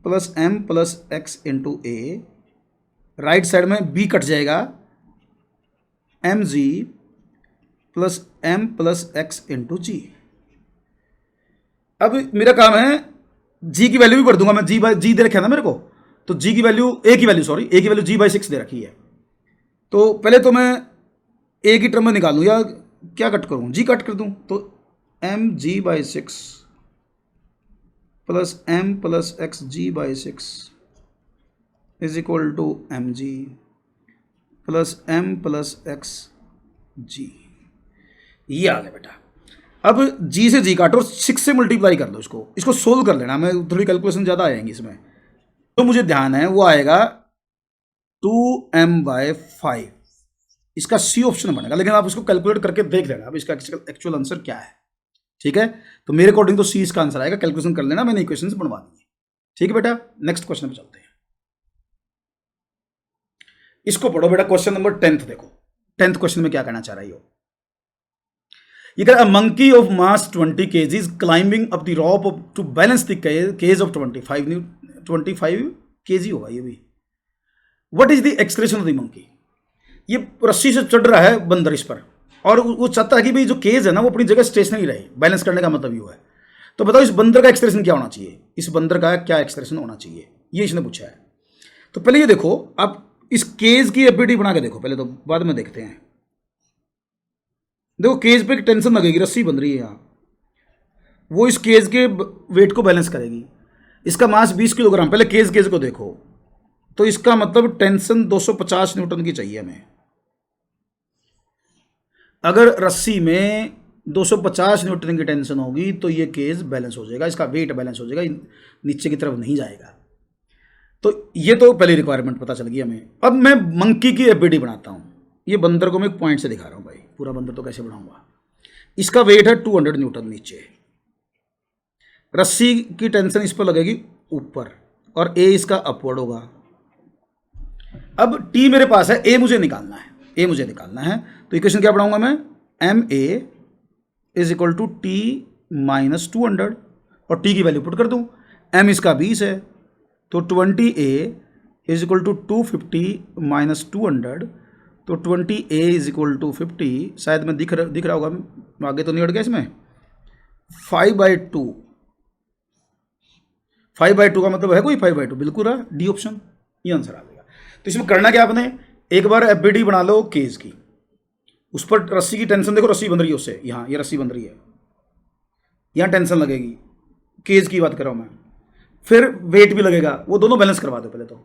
plus m plus x into a, right side में b कट जाएगा, mg plus m plus x into g. अब मेरा काम है g की वैल्यू भी भर दूंगा मैं, g दे रखा है ना मेरे को, तो g की वैल्यू a की वैल्यू g/6 दे रखी है। तो पहले तो मैं a की टर्म में निकालूं या क्या कट करूं, g कट कर दूं, तो mg/6 plus m plus X g/6 is equal to mg plus m plus X g। ये आ गया बेटा। अब g से g काटो और 6 से मल्टीप्लाई कर दो, इसको सोल्व कर लेना, मैं थोड़ी कैलकुलेशन ज़्यादा आएंगी इसमें। तो मुझे ध्यान है वो आएगा 2m/5, इसका सी ऑप्शन बनेगा, लेकिन आप इसको कैलकुलेट करके देख लेना अब इसका एक्चुअल आंसर क्या है, ठीक है। तो मेरे अकॉर्डिंग तो सी इसका आंसर आएगा, कैलकुलेशन कर लेना, मैंने इक्वेशंस बनवा दी है, ठीक है बेटा। नेक्स्ट क्वेश्चन पे चलते हैं, इसको पढ़ो बेटा, क्वेश्चन नंबर 10 देखो, 10th क्वेश्चन में क्या कहना चाह रही हो। ये कह रहा है monkey of mass 20 kg is climbing up the rope to balance the cage of 25 kg होगा ये भी। What is the acceleration of the monkey, ये रस्सी से चढ़ रहा है बंदर इस पर, और वो चाहता है कि भाई जो केज है ना वो अपनी जगह स्टेशनरी रहे, बैलेंस करने का मतलब ये है। तो बताओ इस बंदर का एक्सलेरेशन क्या होना चाहिए, इस बंदर का क्या एक्सलेरेशन होना चाहिए, ये इसने पूछा है। तो पहले ये देखो, आप इस केज की एफबीडी बना के देखो पहले, तो बाद में देखते हैं। देखो केज पे टेंशन लगेगी, रस्सी बन रही है यहाँ, वो इस केज के वेट को बैलेंस करेगी। इसका मास 20 किलोग्राम, पहले केज केज को देखो, तो इसका मतलब टेंशन 250 न्यूटन की चाहिए हमें। अगर रस्सी में 250 न्यूटन की टेंशन होगी तो ये केज बैलेंस हो जाएगा, इसका वेट बैलेंस हो जाएगा, नीचे की तरफ नहीं जाएगा। तो ये तो पहली रिक्वायरमेंट पता चल गई हमें। अब मैं मंकी की एफबीडी बनाता हूँ। ये बंदर को मैं एक पॉइंट से दिखा रहा हूँ भाई, पूरा बंदर तो कैसे बनाऊंगा। इसका वेट है 200 न्यूटन नीचे, रस्सी की टेंशन इस पर लगेगी ऊपर, और ए इसका अपवर्ड होगा। अब टी मेरे पास है, ए मुझे निकालना है, ए मुझे निकालना है। तो इक्वेशन क्या पढ़ाऊंगा मैं, M A is equal to T minus 200, और टी की वैल्यू पुट कर दूं। एम इसका 20 है, तो 20 ए इज इक्वल टू 250 माइनस 200, तो 20 ए इज इक्वल टू 50। शायद मैं दिख रहा होगा, आगे तो नहीं अड़ गया इसमें। 5/2, 5/2 का मतलब है कोई 5/2, बिल्कुल रहा डी ऑप्शन, ये आंसर आ जाएगा। तो इसमें करना क्या आपने, एक बार एफबीडी बना लो केज की, उस पर रस्सी की टेंशन देखो, रस्सी बन रही है उससे, यहाँ ये रस्सी बन रही है, यहाँ टेंशन लगेगी, केज की बात कर रहा हूँ मैं। फिर वेट भी लगेगा, वो दोनों बैलेंस करवा दो पहले तो।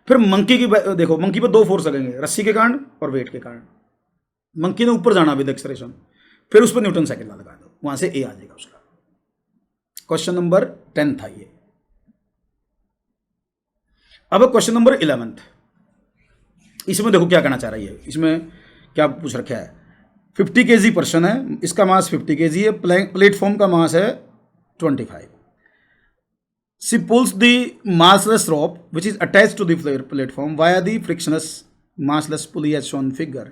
फिर मंकी की देखो, मंकी पर 2 फोर्स लगेंगे, रस्सी के कारण और वेट के कारण। मंकी ने ऊपर जाना विद एक्सेलरेशन, फिर उस पर न्यूटन सेकंड लगा दो, वहां से ए आ जाएगा उसका। क्वेश्चन नंबर 10 था ये। अब क्वेश्चन नंबर 11, इसमें देखो क्या कहना चाह रही है, इसमें क्या पूछ रखा है। 50 kg पर्सन है, इसका मास 50 kg है, प्लेटफॉर्म का मास है 25। She pulls the massless rope which is attached to the platform via the frictionless massless pulley as shown figure.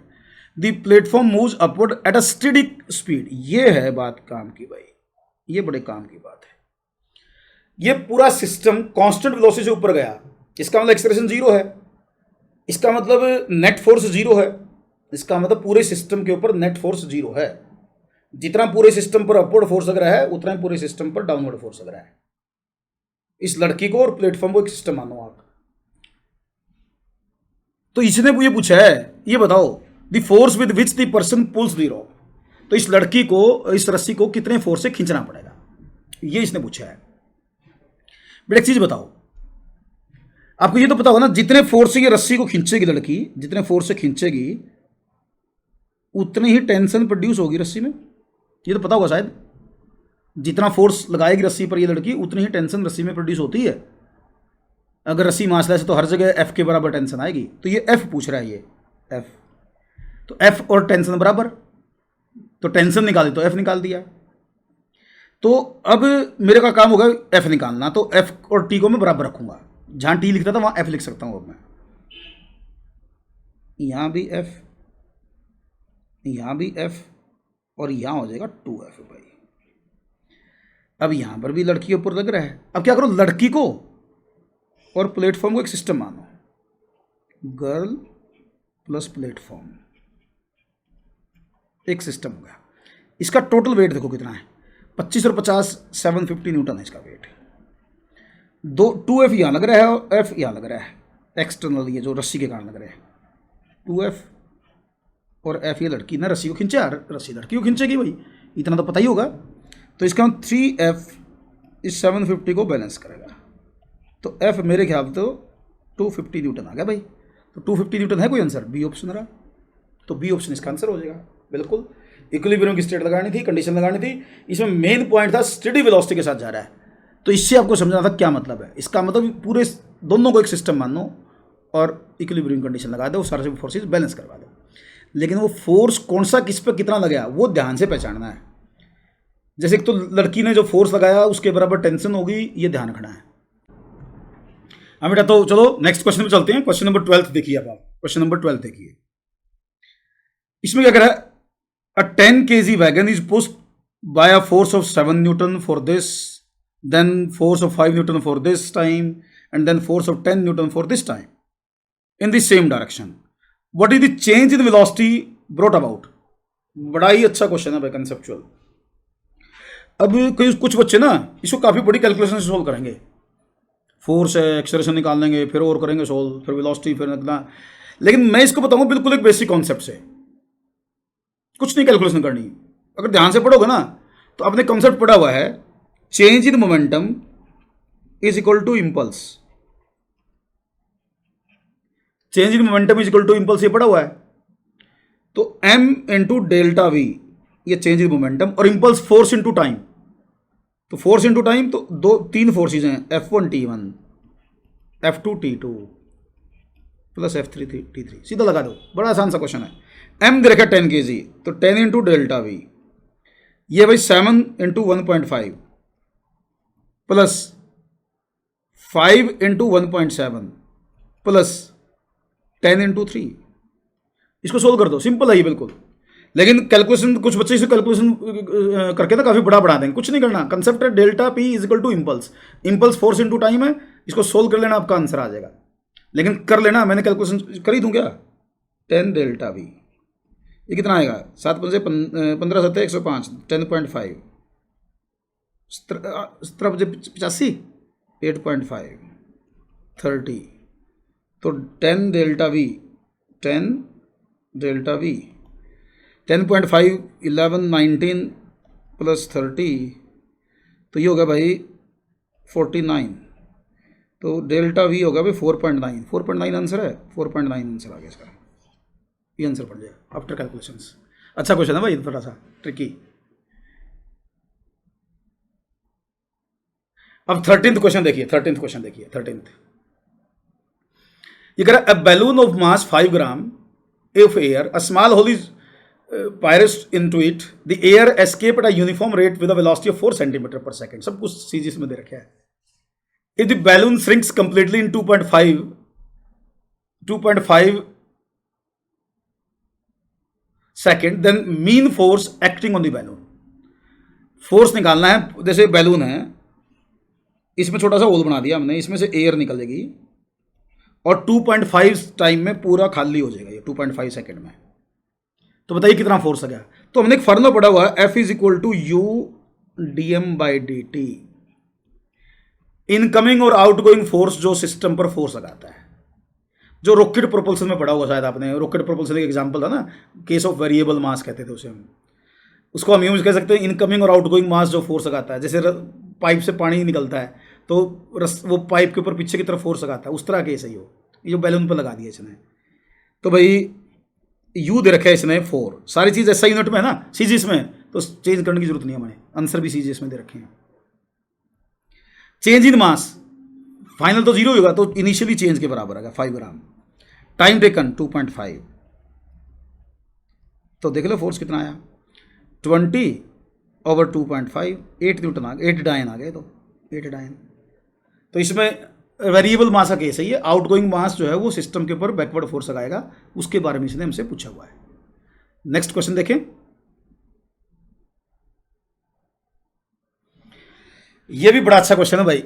The platform moves upward at a steady speed. ये है बात काम की भाई, ये बड़े काम की बात है। ये पूरा सिस्टम कांस्टेंट वेलोसिटी से ऊपर गया, इसका मतलब एक्सेलरेशन 0 है, इसका मतलब नेट फोर्स 0 है, इसका मतलब पूरे सिस्टम के ऊपर नेट फोर्स 0 है। जितना पूरे सिस्टम पर अपवर्ड फोर्स लग रहा है, उतना ही पूरे सिस्टम पर डाउनवर्ड फोर्स लग रहा है। इस लड़की को और प्लेटफॉर्म को एक सिस्टम मानो आप। तो इसने ये पूछा है, ये बताओ the force with which the person pulls the rope. तो इस लड़की को, इस रस्सी को कितने फोर्स से खींचना पड़ेगा, ये इसने पूछा है। बट एक चीज बताओ, आपको ये तो पता होगा ना, जितने फोर्स से ये रस्सी को खींचेगी लड़की, जितने फोर्स से खींचेगी उतनी ही टेंशन प्रोड्यूस होगी रस्सी में, ये तो पता होगा शायद। जितना फोर्स लगाएगी रस्सी पर ये लड़की, उतनी ही टेंशन रस्सी में प्रोड्यूस होती है। अगर रस्सी मासलेस है तो हर जगह एफ के बराबर टेंशन आएगी। तो ये एफ पूछ रहा है, ये एफ, तो एफ और टेंशन बराबर, तो टेंशन निकाली तो एफ निकाल दिया। तो अब मेरे का काम होगा एफ निकालना, तो एफ और टी को मैं बराबर रखूंगा। जहां टी लिख रहा था वहां एफ लिख सकता हूं। अब मैं यहां भी एफ, यहां भी एफ, और यहां हो जाएगा 2f भाई। अब यहां पर भी लड़की के ऊपर लग रहा है। अब क्या करो, लड़की को और प्लेटफॉर्म को एक सिस्टम मानो, गर्ल प्लस प्लेटफॉर्म, एक सिस्टम हो गया। इसका टोटल वेट देखो कितना है, 25 और 50 750 न्यूटन है इसका वेट। 2f यहां लग रहा है और f यहां लग रहा है, एक्सटर्नल ये जो रस्सी के कारण लग रहा है 2f, और f ये लड़की ना रस्सी को खींचे, रस्सी लड़की को खींचेगी भाई, इतना तो पता ही होगा। तो इसका 3f इस 750 को बैलेंस करेगा। तो f मेरे ख्याल तो 250 न्यूटन आ गया भाई। तो 250 न्यूटन है कोई आंसर, बी ऑप्शन रहा। तो बी ऑप्शन इसका आंसर हो जाएगा बिल्कुल। इक्विलिब्रियम की स्टेट लगानी थी, कंडीशन लगानी थी। इसमें मेन पॉइंट था स्टेडी वेलोसिटी के साथ जा रहा है, तो इससे आपको समझना था क्या मतलब है। इसका मतलब पूरे दोनों को एक सिस्टम मान लो और इक्विलिब्रियम कंडीशन लगा दो, सारे फोर्सेस बैलेंस करवा दो। लेकिन वो फोर्स कौन सा किस पर कितना लगाया वो ध्यान से पहचानना है। जैसे एक तो लड़की ने जो फोर्स लगाया उसके बराबर टेंशन होगी, ये ध्यान रखना है। हाँ बेटा, तो चलो नेक्स्ट क्वेश्चन पे चलते हैं। क्वेश्चन नंबर 12 देखिए आप क्वेश्चन नंबर 12 देखिए। इसमें क्या कह रहा है, a 10 kg wagon is pushed by a force of 7 newton for this, then force of 5 newton for this time, and then force of 10 newton for this time in the same direction. What is the change in velocity brought about. बड़ा ही अच्छा question है भाई, conceptual. अब कुछ बच्चे ना इसको काफी बड़ी कैलकुलेशन से सोल्व करेंगे। फोर्स है, एक्सेलरेशन निकाल लेंगे, फिर और करेंगे सोल्व, फिर वेलोसिटी, फिर इतना। लेकिन मैं इसको बताऊंगा बिल्कुल एक बेसिक कॉन्सेप्ट से, कुछ नहीं कैलकुलेशन करनी। अगर ध्यान से पढ़ोगे ना तो आपने कॉन्सेप्ट पढ़ा हुआ है, change in momentum is equal to impulse. Change in momentum is equal to impulse, ये पढ़ा हुआ है। तो m इंटू डेल्टा वी, ये चेंज इन मोमेंटम, और इम्पल्स फोर्स इंटू टाइम। तो फोर्स इंटू टाइम, तो तीन फोर्सेज हैं, F1 T1, F2 T2 plus F3 T3। सीधा लगा दो, बड़ा आसान सा क्वेश्चन है। m दे रखा 10 kg, तो 10 इंटू डेल्टा वी, ये भाई 7 into 1.5 plus 5 into 1.7 plus 10 into 3। इसको सोल्व कर दो, सिंपल है ये बिल्कुल। लेकिन कैलकुलेशन, कुछ बच्चे इसे कैलकुलेशन करके ना काफ़ी बड़ा बढ़ा देंगे। कुछ नहीं करना, कंसेप्ट है delta P is equal to impulse, impulse force into time है। इसको सोल्व कर लेना, आपका आंसर आ जाएगा। लेकिन कर लेना, मैंने कैलकुलेशन कर ही दूँ क्या। 10 डेल्टा वी, ये कितना आएगा, 7 पंजे 15 7 105, 10.5, 17 पंजे 85, 8.5, 30। तो 10 delta we, 10 delta we, 10.5, 11, 19 plus 30, तो ये होगा भाई 49। तो डेल्टा वी होगा भाई 4.9। 4.9 आंसर है, 4.9 आंसर आ गया इसका। ये आंसर पड़ जाएगा आफ्टर कैलकुलेशंस। अच्छा क्वेश्चन है भाई, थोड़ा सा ट्रिकी। अब 13th क्वेश्चन देखिए, 13th क्वेश्चन देखिए, 13th। ये कह रहा है, a balloon of mass 5 gram if air, a small hole is pierced into it, the air escape at a uniform rate with a velocity of 4 centimeter per second। सब कुछ CGS में दे रखा है। If the balloon shrinks completely in 2.5 second, then mean force acting on the balloon। Force निकालना है। जैसे balloon है, इसमें छोटा सा होल बना दिया हमने, इसमें से एयर निकलेगी और 2.5 टाइम में पूरा खाली हो जाएगा ये, 2.5 सेकेंड में। तो बताइए कितना फोर्स आ गया। तो हमने एक फॉर्मूला पढ़ा हुआ है, F is equal to U dm by D T. Incoming और आउटगोइंग फोर्स जो सिस्टम पर फोर्स लगाता है, जो रॉकेट प्रोपल्सन में पढ़ा हुआ, शायद आपने रॉकेट प्रोपल्सन एक एग्जांपल था ना, केस ऑफ वेरिएबल मास कहते थे उसे हम। उसको हम यूज कह सकते हैं इनकमिंग और आउटगोइंग मास जो फोर्स लगाता है। जैसे पाइप से पानी निकलता है तो वो पाइप के ऊपर पीछे की तरफ फोर्स लगाता है, उस तरह केस है ये जो बैलून पर लगा दिया इसने। तो भाई यू दे रखा है इसने 4। सारी चीज़ ऐसा यूनिट में है ना सीजीएस में, तो चेंज करने की जरूरत नहीं है हमें, आंसर भी सीजीएस में दे रखे हैं। चेंज इन मास, फाइनल तो 0 होगा, तो इनिशियली चेंज के बराबर आएगा 5 ग्राम। Time taken 2.5। तो देख लो फोर्स कितना आया, 20/2.5, 8 न्यूटन आ गए, 8 डायन आ गए, तो 8 डायन। तो इसमें वेरिएबल मास का केस है ये। आउटगोइंग मास जो है वो सिस्टम के ऊपर बैकवर्ड फोर्स लगाएगा, उसके बारे में इसने हमसे पूछा हुआ है। नेक्स्ट क्वेश्चन देखें। ये भी बड़ा अच्छा क्वेश्चन है भाई।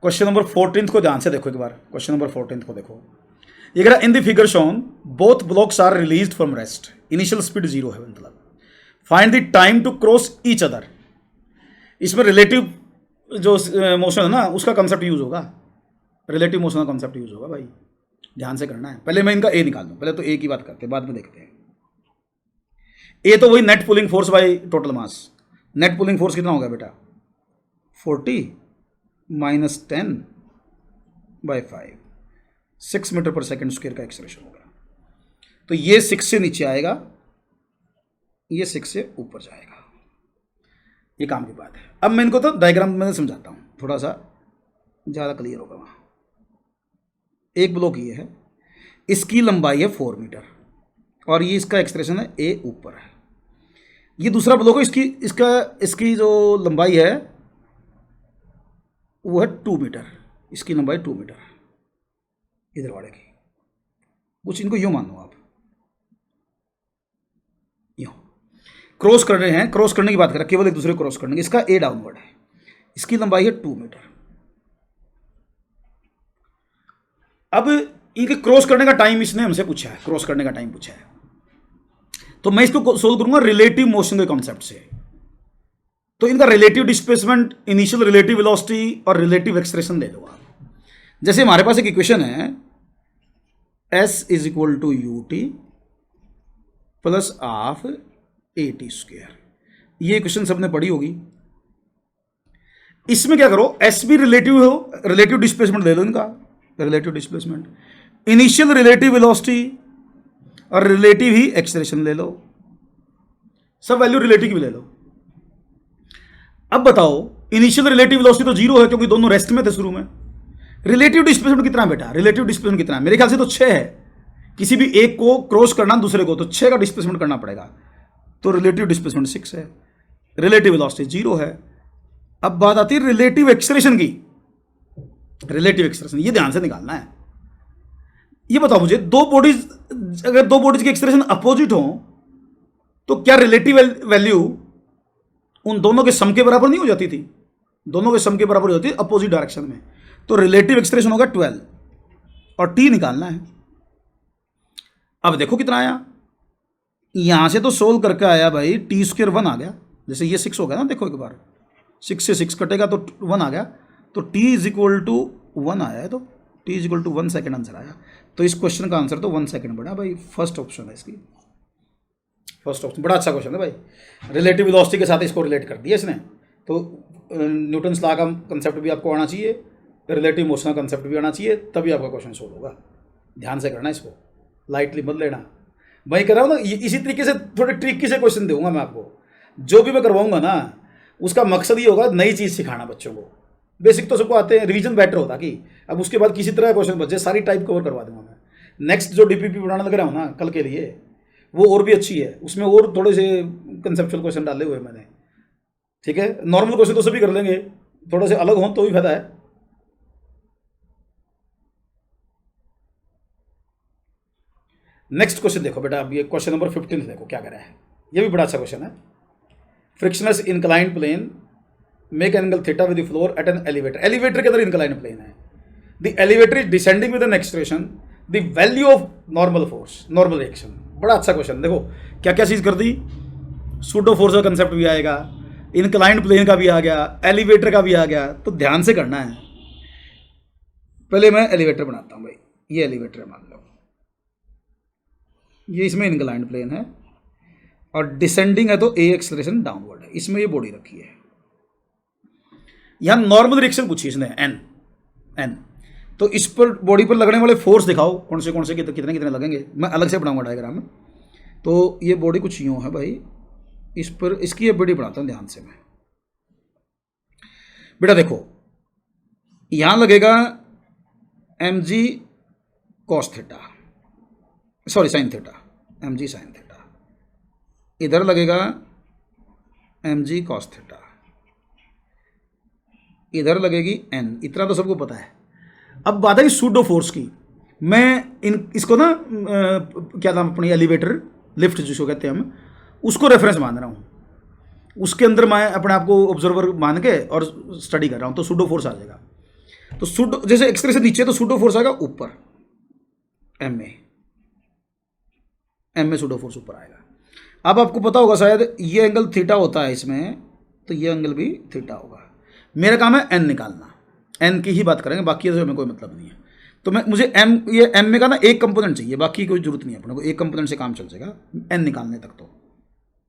क्वेश्चन नंबर 14 को ध्यान से देखो एक बार, क्वेश्चन नंबर 14 को देखो। ये कह रहा in the figure shown both blocks are released from rest, initial speed 0 है, मतलब find the time to cross each other. इसमें रिलेटिव जो मोशन है ना उसका कंसेप्ट यूज होगा, रिलेटिव मोशन का कंसेप्ट यूज होगा भाई, ध्यान से करना है। पहले मैं इनका ए निकाल दूं, पहले तो ए की बात करते हैं, बाद में देखते हैं। ए तो वही net pulling force by total mass. Net pulling force कितना होगा बेटा, 40 - 10/5, 6 मीटर पर सेकेंड स्क्वायर का एक्सेलरेशन होगा। तो ये 6 से नीचे आएगा, ये 6 से ऊपर जाएगा। ये काम की बात है। अब मैं इनको तो डायग्राम में समझाता हूँ, थोड़ा सा ज़्यादा क्लियर होगा वहाँ। एक ब्लॉक ये है, इसकी लंबाई है 4 मीटर और ये इसका एक्सप्रेशन है ए ऊपर है। ये दूसरा ब्लॉक है, इसकी जो लंबाई है वो है 2 मीटर, इसकी लंबाई 2 मीटर इधर वाले की। कुछ इनको यूँ मान लो आप, यूँ क्रॉस कर रहे हैं, क्रॉस करने की बात कर रहे हैं, केवल एक दूसरे क्रॉस करने की। इसका ए डाउनवर्ड है, इसकी लंबाई है 2 मीटर। अब इनके क्रॉस करने का टाइम इसने हमसे पूछा है, क्रॉस करने का टाइम पूछा है, तो मैं इसको सोल्व करूंगा रिलेटिव मोशन के कॉन्सेप्ट से। तो इनका relative displacement, initial relative velocity और रिलेटिव एक्सलेरेशन ले लो आप। जैसे हमारे पास एक इक्वेशन है S is equal to U T plus half A T square, ये इक्वेशन सबने पढ़ी होगी। इसमें क्या करो, एस भी रिलेटिव हो, रिलेटिव डिस्प्लेसमेंट ले लो इनका, relative displacement, initial relative velocity और रिलेटिव ही एक्सेलरेशन ले लो, सब वैल्यू रिलेटिव भी ले लो। अब बताओ इनिशियल रिलेटिव वेलोसिटी तो जीरो है क्योंकि दोनों रेस्ट में थे शुरू में। रिलेटिव डिस्प्लेसमेंट कितना बेटा, रिलेटिव डिस्प्लेसमेंट कितना है? मेरे ख्याल से तो 6 है, किसी भी एक को क्रॉस करना दूसरे को तो 6 का डिस्प्लेसमेंट करना पड़ेगा, तो रिलेटिव डिस्प्लेसमेंट 6 है, रिलेटिव वेलोसिटी 0 है। अब बात आती है रिलेटिव एक्सेलरेशन की, रिलेटिव एक्सेलरेशन ये ध्यान से निकालना है। ये बताओ मुझे, अगर दो बॉडीज की एक्सेलरेशन अपोजिट हो तो क्या रिलेटिव वैल्यू उन दोनों के सम के बराबर नहीं हो जाती थी? दोनों के सम के बराबर हो जाती है अपोजिट डायरेक्शन में, तो रिलेटिव एक्सेलरेशन होगा 12 और टी निकालना है। अब देखो कितना आया, यहां से तो सोल्व करके आया भाई, टी स्क्वायर 1 आ गया, जैसे ये 6 हो गया ना, देखो एक बार 6 से 6 कटेगा तो 1 आ गया, तो टी इज इक्वल टू 1 आया है, तो T is equal to 1 second answer आया। तो इस क्वेश्चन का आंसर तो 1 सेकेंड बना भाई, फर्स्ट ऑप्शन है इसकी, फर्स्ट ऑप्शन। बड़ा अच्छा क्वेश्चन है भाई, रिलेटिव वेलोसिटी के साथ इसको रिलेट कर दिया इसने। तो न्यूटन्स लॉ का कंसेप्ट भी आपको आना चाहिए, रिलेटिव मोशन का कंसेप्ट भी आना चाहिए, तभी आपका क्वेश्चन सोल्व होगा। ध्यान से करना इसको, लाइटली मत लेना। भाई कर रहा हूँ ना, इसी तरीके से थोड़े ट्रिकी से क्वेश्चन दूंगा मैं आपको, जो भी मैं करवाऊंगा ना उसका मकसद ये होगा नई चीज़ सिखाना बच्चों को। बेसिक तो सबको आते हैं, रिवीजन बेटर होता कि अब उसके बाद किसी तरह क्वेश्चन बचे, सारी टाइप कवर करवा दूंगा मैं। नेक्स्ट जो डीपीपी बनाने लग रहा हूँ ना कल के लिए, वो और भी अच्छी है, उसमें और थोड़े से कंसेप्चुअल क्वेश्चन डाले हुए मैंने, ठीक है। नॉर्मल क्वेश्चन तो सभी कर लेंगे, थोड़े से अलग हों तो भी फायदा है। नेक्स्ट क्वेश्चन देखो बेटा, अब ये क्वेश्चन नंबर 15 देखो क्या कह रहा है, ये भी बड़ा अच्छा क्वेश्चन है। Frictionless inclined plane make angle theta with the floor at an elevator, elevator के अंदर इंक्लाइंड प्लेन है, the elevator is descending with an acceleration, the value of normal force, normal reaction. बड़ा अच्छा क्वेश्चन, देखो क्या क्या चीज़ कर दी, सूडो फोर्स का कंसेप्ट भी आएगा, इंक्लाइंड प्लेन का भी आ गया, एलिवेटर का भी आ गया, तो ध्यान से करना है। पहले मैं एलिवेटर बनाता हूँ भाई, ये एलिवेटर मान लो, ये इसमें इंक्लाइंड प्लेन है और डिसेंडिंग है तो ए एक्सेलरेशन डाउनवर्ड है, इसमें ये बॉडी रखी है। यहां नॉर्मल रिएक्शन पूछी इसने, एन, तो इस पर बॉडी पर लगने वाले फोर्स दिखाओ, कौन से कितने कितने लगेंगे, मैं अलग से बनाऊंगा डायग्राम में। तो ये बॉडी कुछ यूं है भाई, इस पर इसकी ये बॉडी बनाता हूं ध्यान से मैं। बेटा देखो यहां लगेगा M G cos theta, sorry sine theta, M G sine theta, इधर लगेगा एम जी कॉस थीटा, इधर लगेगी एन, इतना तो सबको पता है। अब बात है सूडो फोर्स की, मैं इसको ना क्या नाम अपनी एलिवेटर लिफ्ट जिसको कहते हैं हम, उसको रेफरेंस मान रहा हूँ, उसके अंदर मैं अपने आप को ऑब्जर्वर मान के और स्टडी कर रहा हूँ, तो सूडो फोर्स आ जाएगा। तो सूडो जैसे एक्सप्रेशन नीचे तो सूडो फोर्स आएगा ऊपर, एम में सूडो फोर्स ऊपर आएगा। अब आपको पता होगा शायद ये एंगल थीटा होता है इसमें, तो ये एंगल भी थीटा होगा। मेरा काम है एन निकालना, एन की ही बात करेंगे, बाकी से हमें कोई मतलब नहीं है। तो मुझे एम में का ना एक कंपोनेंट चाहिए, बाकी कोई जरूरत नहीं है अपने को, एक कंपोनेंट से काम चल जाएगा एन निकालने तक। तो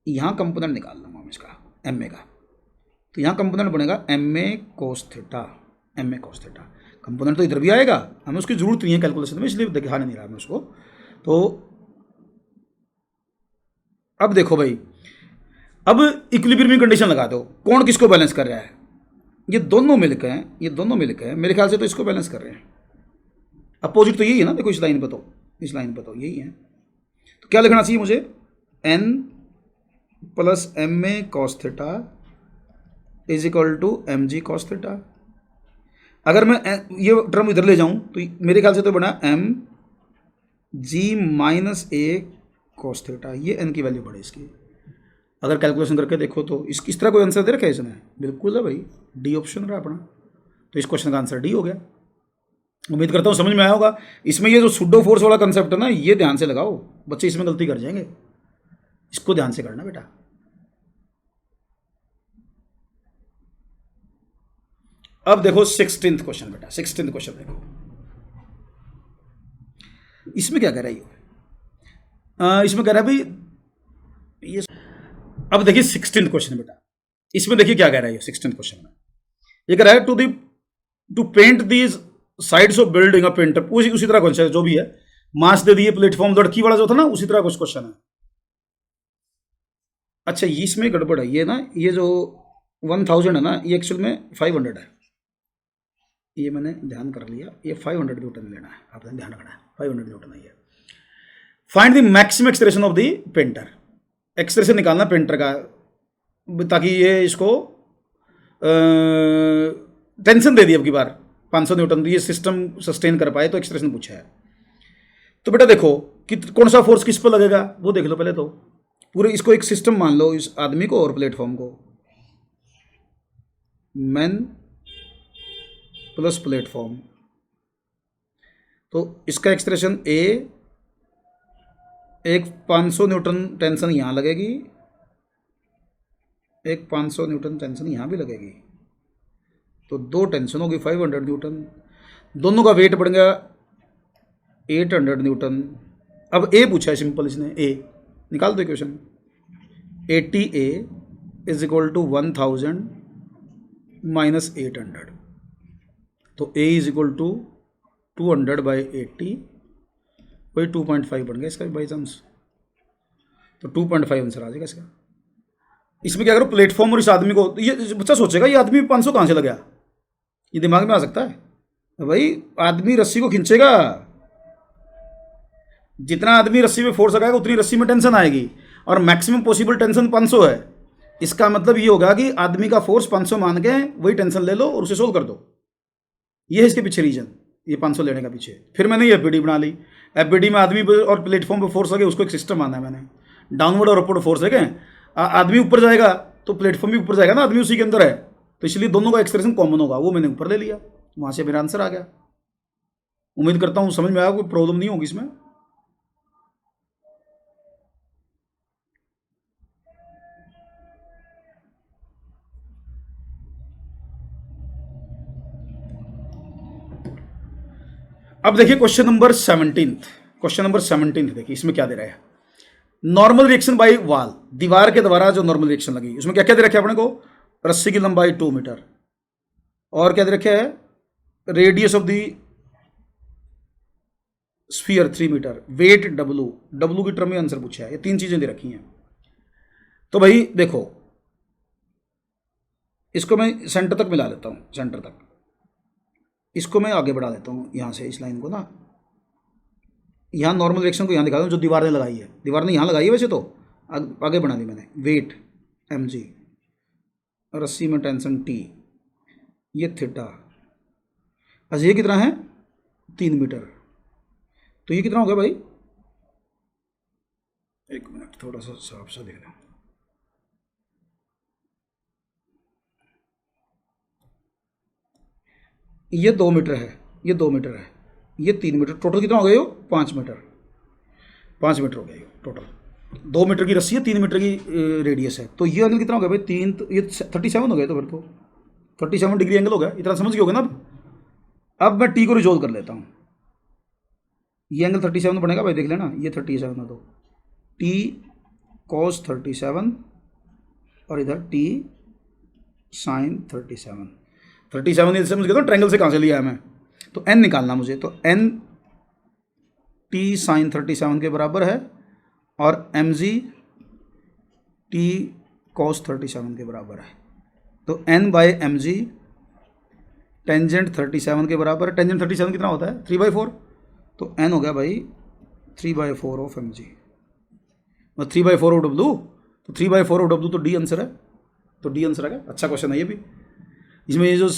यहाँ कंपोनेंट निकाल लूँगा मैं इसका, एम में का, तो यहाँ कंपोनेंट बनेगा एम में कोस थीटा, एम में कोस थीटा। कंपोनेंट तो इधर भी आएगा, हमें उसकी जरूरत नहीं है कैलकुलेशन में, इसलिए दिखाने नहीं रहा मैं उसको। तो अब देखो भाई, अब इक्विलिब्रियम कंडीशन लगा दो, कौन किसको बैलेंस कर रहा है, ये दोनों मिलकर हैं, ये दोनों मिलकर हैं, मेरे ख्याल से तो इसको बैलेंस कर रहे हैं। अपोजिट तो यही है ना, देखो इस लाइन पर तो, इस लाइन पर तो यही है। तो क्या लिखना चाहिए मुझे, एन प्लस एम में cos theta is equal to M G cos theta. अगर मैं ये टर्म इधर ले जाऊं तो मेरे ख्याल से तो बना एम जी माइनस ए कॉस थीटा, ये एन की वैल्यू बढ़े इसकी। अगर कैलकुलेशन करके देखो तो इस तरह कोई आंसर दे रखा है इसने, बिल्कुल है भाई, डी ऑप्शन रहा अपना, तो इस क्वेश्चन का आंसर डी हो गया। उम्मीद करता हूँ समझ में आया होगा। इसमें ये जो सूडो फोर्स वाला कंसेप्ट है ना, ये ध्यान से लगाओ, बच्चे इसमें गलती कर जाएंगे, इसको ध्यान से करना बेटा। अब देखो 16th क्वेश्चन बेटा, 16th क्वेश्चन देखो। इसमें क्या कह रहा है ये? इसमें कह रहा है भाई ये, अब देखिए 16th क्वेश्चन बेटा, इसमें देखिए क्या कह रहा है ये 16th क्वेश्चन में। ये कह रहा है to paint these sides of building a painter, उसी तरह क्वेश्चन जो भी है, मास दे दिए, प्लेटफॉर्म लड़की वाला जो था ना, उसी तरह कुछ क्वेश्चन है। अच्छा ये इसमें गड़बड़ है, ये ना, ये जो 1000 है ना, ये एक्चुअल में 500 है। ये मैंने ध्यान कर लिया, ये 500 न्यूटन लेना है, आपने ध्यान रखना है, 500 न्यूटन है ये। Find the maximum acceleration of the painter, acceleration निकालना पेंटर का, ताकि ये इसको टेंशन दे दी अब की बार 500 न्यूटन, ये सिस्टम सस्टेन कर पाए, तो एक्सलेरेशन पूछा है। तो बेटा देखो कि कौन सा फोर्स किस पर लगेगा वो देख लो पहले तो। पूरे इसको एक सिस्टम मान लो, इस आदमी को और प्लेटफॉर्म को, मैन प्लस प्लेटफॉर्म, तो इसका एक्सप्रेशन ए, एक 500 न्यूटन टेंशन यहाँ लगेगी, एक 500 न्यूटन टेंशन यहाँ भी लगेगी, तो दो टेंशन होगी 500 न्यूटन, दोनों का वेट बढ़ गया 800 न्यूटन। अब ए पूछा है सिंपल, इसने ए निकाल दो question, 80A is equal to 1000 minus 800, तो A is equal to 200 by 80, वही 2.5 बन गया इसका भी बाई चांस, तो 2.5 आंसर आ जाएगा इसका। इसमें क्या करो, प्लेटफॉर्म और इस आदमी को, ये बच्चा सोचेगा ये आदमी 500 कहाँ से लगा, ये दिमाग में आ सकता है भाई। आदमी रस्सी को खींचेगा, जितना आदमी रस्सी में फोर्स लगाएगा उतनी रस्सी में टेंशन आएगी, और मैक्सिमम पॉसिबल टेंशन 500 है। इसका मतलब ये होगा कि आदमी का फोर्स 500 मान के वही टेंशन ले लो और उसे सोल्व कर दो। ये है इसके पीछे रीजन, ये 500 लेने का पीछे। फिर मैंने ये एफबीडी बना ली, एफबीडी में आदमी पर और प्लेटफॉर्म पर फोर्स लगे, उसको एक सिस्टम माना है मैंने, डाउनवर्ड और अपवर्ड फोर्स है। आदमी ऊपर जाएगा तो प्लेटफॉर्म भी ऊपर जाएगा ना, आदमी उसी के अंदर है, तो इसलिए दोनों का एक्सप्रेशन कॉमन होगा, वो मैंने ऊपर ले लिया, वहाँ से मेरा आंसर आ गया। उम्मीद करता हूँ समझ में आया, कोई प्रॉब्लम नहीं होगी इसमें। अब देखिए क्वेश्चन नंबर 17, क्वेश्चन नंबर 17 देखिए इसमें क्या दे रहा है, नॉर्मल रिएक्शन बाई वाल, दीवार के द्वारा जो नॉर्मल रिएक्शन लगी, उसमें क्या क्या दे रखा है अपने को, रस्सी की लंबाई 2 मीटर, और क्या दे रखा है, radius of the sphere 3 metre, weight W, W की टर्म में आंसर पूछा है, ये 3 चीजें दे रखी हैं। तो भाई देखो इसको मैं सेंटर तक मिला लेता हूं, सेंटर तक, इसको मैं आगे बढ़ा देता हूं यहां से, इस लाइन को ना, यहाँ नॉर्मल रिएक्शन को यहाँ दिखा दूँ जो दीवार ने लगाई है, दीवार ने यहाँ लगाई है वैसे तो, आगे बना दी मैंने, वेट mg, रस्सी में टेंशन t, ये थीटा, अच्छा ये कितना है 3 मीटर, तो ये कितना हो गया भाई, एक मिनट थोड़ा सा साफ सा देख रहा, ये 2 मीटर है, ये 2 मीटर है, ये 3 मीटर, टोटल कितना हो गया यो 5 मीटर, 5 मीटर हो गया ये टोटल, 2 मीटर की रस्सी है, 3 मीटर की रेडियस है, तो ये एंगल कितना हो गया भाई 3, तो ये 37 हो गया, तो फिर तो 37 डिग्री एंगल हो गया, इतना समझ गए होगे ना। अब मैं टी को रिजोल्व कर लेता हूँ, ये एंगल 37 बनेगा भाई, देख लेना, ये 37 है, तो टी कॉस 37 और इधर टी साइन 37, 37 ये समझ गया, तो ट्रायंगल से कहाँ से लिया है मैं, तो n निकालना मुझे, तो n टी साइन 37 के बराबर है, और mg टी कॉस 37 के बराबर है, तो n by M G tangent 37 के बराबर है, टेंजेंट 37 कितना होता है 3/4, तो n हो गया भाई 3/4 of M G, 3/4 of W, तो 3/4 ऑफ डब्लू, तो डी आंसर है, तो डी आंसर आ गया। अच्छा क्वेश्चन है ये भी, इसमें ये जो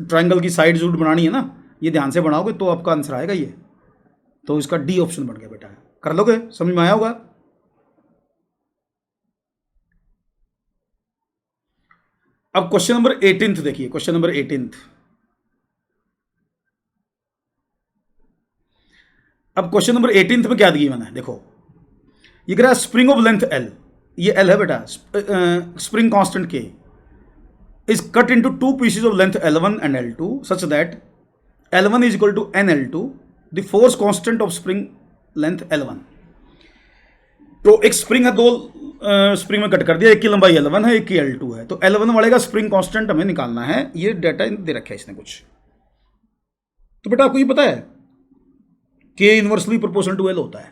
ट्रायंगल की साइड जो बनानी है ना, ये ध्यान से बनाओगे तो आपका आंसर आएगा ये, तो इसका डी ऑप्शन बन गया बेटा, कर लोगे, समझ में आया होगा। अब क्वेश्चन नंबर 18 देखिए, क्वेश्चन नंबर 18, अब क्वेश्चन नंबर 18 में क्या दी मैंने, देखो ये कह रहा है स्प्रिंग ऑफ लेंथ L, ये L है बेटा, spring constant K is cut into 2 pieces of length L1 and L2 such that L1 is equal to NL2, the force constant of spring length L1। तो एक spring है, दो spring में cut कर दिया, एक की लंबाई L1 है, एक की L2 है। तो L1 वाले का स्प्रिंग कांस्टेंट हमें निकालना है। ये डाटा दे रखा है इसने कुछ। तो बेटा आपको ये पता है K inversely proportional to L होता है।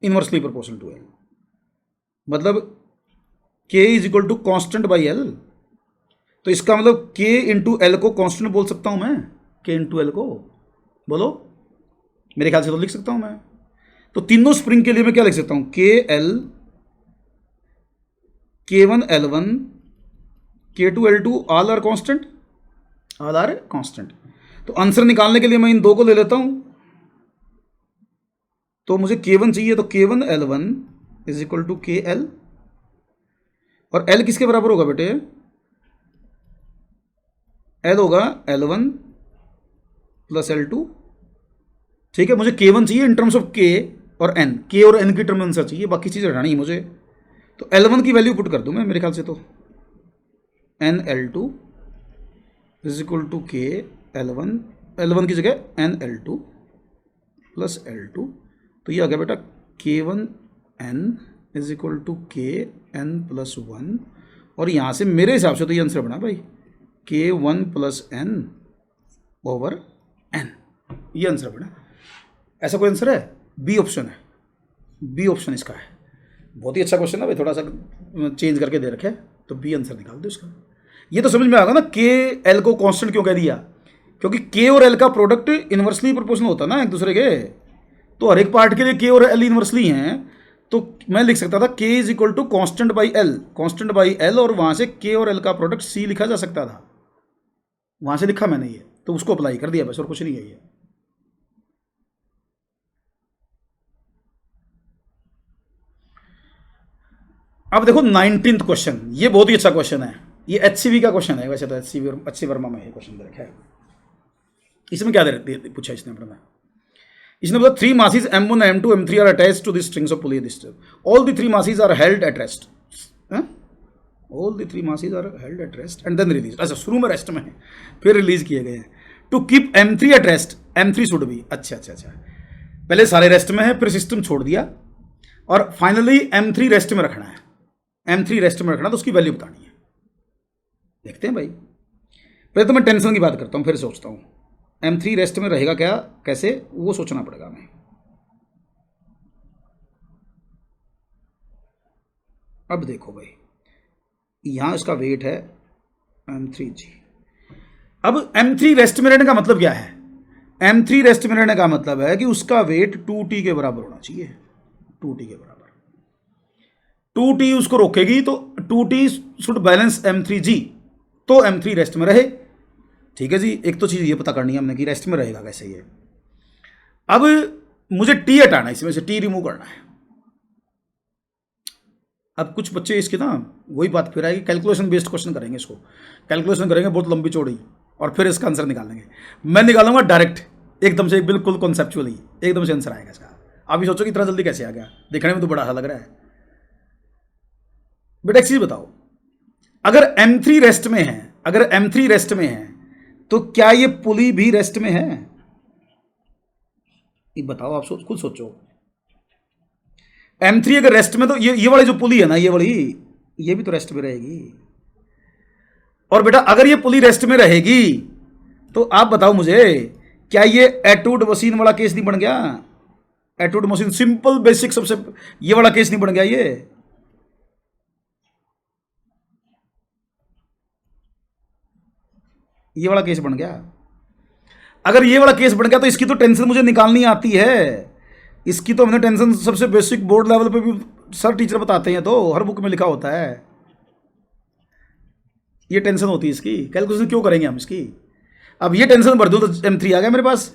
इनवर्सली प्रोपोर्शनल टू L मतलब K is equal to constant by L। तो इसका मतलब K इंटू L को कॉन्स्टेंट बोल सकता हूं मैं। K इंटू L को बोलो, मेरे ख्याल से तो लिख सकता हूं मैं। तो तीनों स्प्रिंग के लिए मैं क्या लिख सकता हूं, KL, K1 L1, K2 L2 all are constant, all are constant. तो आंसर निकालने के लिए मैं इन दो को ले लेता हूं। तो मुझे K1 चाहिए, तो K1 L1 is equal to KL, और L किसके बराबर होगा बेटे, L होगा L1 प्लस L2। ठीक है, मुझे K1 चाहिए इन टर्म्स ऑफ K और N, K और N की टर्म में आंसर चाहिए, बाकी चीज़ हटानी है मुझे। तो L1 की वैल्यू पुट कर दूं मैं मेरे ख्याल से, तो N L2 is equal to K L1, L1 की जगह N L2 प्लस L2। तो ये आ गया बेटा K1 N is equal to K N plus 1, और यहाँ से मेरे हिसाब से तो ये आंसर बना भाई K1 plus N over N, ये आंसर बना। ऐसा कोई आंसर है? बी ऑप्शन है, बी ऑप्शन इसका है। बहुत ही अच्छा क्वेश्चन है भाई, थोड़ा सा चेंज करके दे रखे, तो बी आंसर निकाल दो इसका। ये तो समझ में आ गया ना के एल को कांस्टेंट क्यों कह दिया, क्योंकि के और एल का प्रोडक्ट इनवर्सली प्रोपोर्शनल होता है ना एक दूसरे के। तो हर एक पार्ट के लिए के और एल इनवर्सली हैं, तो मैं लिख सकता था K is equal to constant by L, constant by L, और वहां से के और एल का प्रोडक्ट सी लिखा जा सकता था, वहां से लिखा मैंने ये, तो उसको अप्लाई कर दिया बस, और कुछ नहीं है ये। अब देखो 19th क्वेश्चन, ये बहुत ही अच्छा क्वेश्चन है, ये एचसीवी का क्वेश्चन है। वैसे तो एचसीवी और अच्छी वर्मा में ये क्वेश्चन दे रखा है। इसमें क्या दे पूछा इसने अपना, इसने बोला 3 masses M1 M2 M3 are attached to the strings of polyester. All the 3 masses are held at rest. All the 3 masses are held at rest and then released. अच्छा, शुरू में रेस्ट में है, फिर रिलीज किए गए हैं। To keep M3 at rest, M3 should be, अच्छा, पहले सारे रेस्ट में है, फिर सिस्टम छोड़ दिया, और फाइनली M3 रेस्ट में रखना है। M3 रेस्ट में रखना, तो उसकी वैल्यू बतानी है। देखते हैं भाई, पहले तो मैं टेंशन की बात करता हूँ, फिर सोचता हूँ M3 रेस्ट में रहेगा क्या, कैसे, वो सोचना पड़ेगा हमें। अब देखो भाई, यहां इसका वेट है M3G। अब M3 रेस्ट में रहने का मतलब क्या है, M3 रेस्ट में रहने का मतलब है कि उसका वेट 2T के बराबर होना चाहिए, 2T के बराबर। 2T उसको रोकेगी, तो 2T शुड बैलेंस M3G, तो M3 रेस्ट में रहे। ठीक है जी, एक तो चीज़ ये पता करनी है हमने कि रेस्ट में रहेगा कैसे ये। अब मुझे टी हटाना है, इसमें से टी रिमूव करना है। अब कुछ बच्चे इसके ना वही बात फिर आएगी, कैलकुलेशन बेस्ड क्वेश्चन करेंगे, इसको कैलकुलेशन करेंगे बहुत लंबी चौड़ी, और फिर इसका आंसर निकालेंगे। मैं निकालूंगा डायरेक्ट एकदम से, बिल्कुल कॉन्सेप्चुअली एकदम से आंसर आएगा इसका। आप भी सोचो कि इतना जल्दी कैसे आ गया, देखने में तो बड़ा लग रहा है। बेटा एक चीज बताओ, अगर M3 रेस्ट में है, अगर M3 रेस्ट में है, तो क्या ये पुली भी रेस्ट में है? ये बताओ, आप खुद सोचो। M3 अगर रेस्ट में, तो ये वाली जो पुली है ना, ये वाली, ये भी तो रेस्ट में रहेगी। और बेटा अगर ये पुली रेस्ट में रहेगी, तो आप बताओ मुझे, क्या ये एटूड मशीन वाला केस नहीं बन गया? एटूड मशीन सिंपल बेसिक सबसे, ये वाला केस नहीं बन गया ये वाला केस बन गया। अगर ये वाला केस बन गया, तो इसकी तो टेंशन मुझे निकालनी आती है। इसकी तो हमने टेंशन सबसे बेसिक बोर्ड लेवल पे भी सर टीचर बताते हैं, तो हर बुक में लिखा होता है। ये टेंशन होती है इसकी, कैलकुलेशन क्यों करेंगे हम इसकी। अब ये टेंशन भर दूँ तो M3 आ गया मेरे पास।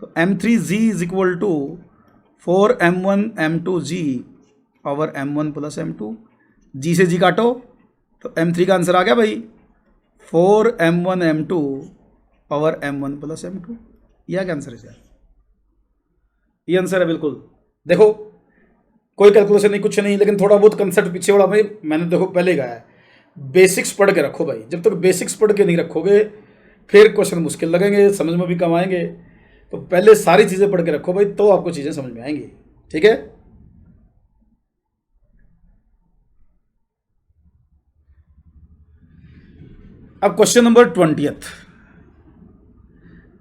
तो M3G is equal to 4M1 M2G over M1 plus M2, G से G काटो, तो M3 का आंसर आ गया भाई 4M1 M2 over M1 plus M2। यह क्या आंसर है सर? ये आंसर है बिल्कुल। देखो कोई कैलकुलेशन नहीं, कुछ नहीं, लेकिन थोड़ा बहुत कंसेप्ट पीछे वाला भाई मैंने देखो पहले कहा है, बेसिक्स पढ़ के रखो भाई। जब तक बेसिक्स पढ़ के नहीं रखोगे, फिर क्वेश्चन मुश्किल लगेंगे, समझ में भी कम आएंगे। तो पहले सारी चीज़ें पढ़ के रखो भाई, तो आपको चीज़ें समझ में आएंगी। ठीक है। अब क्वेश्चन नंबर 20th,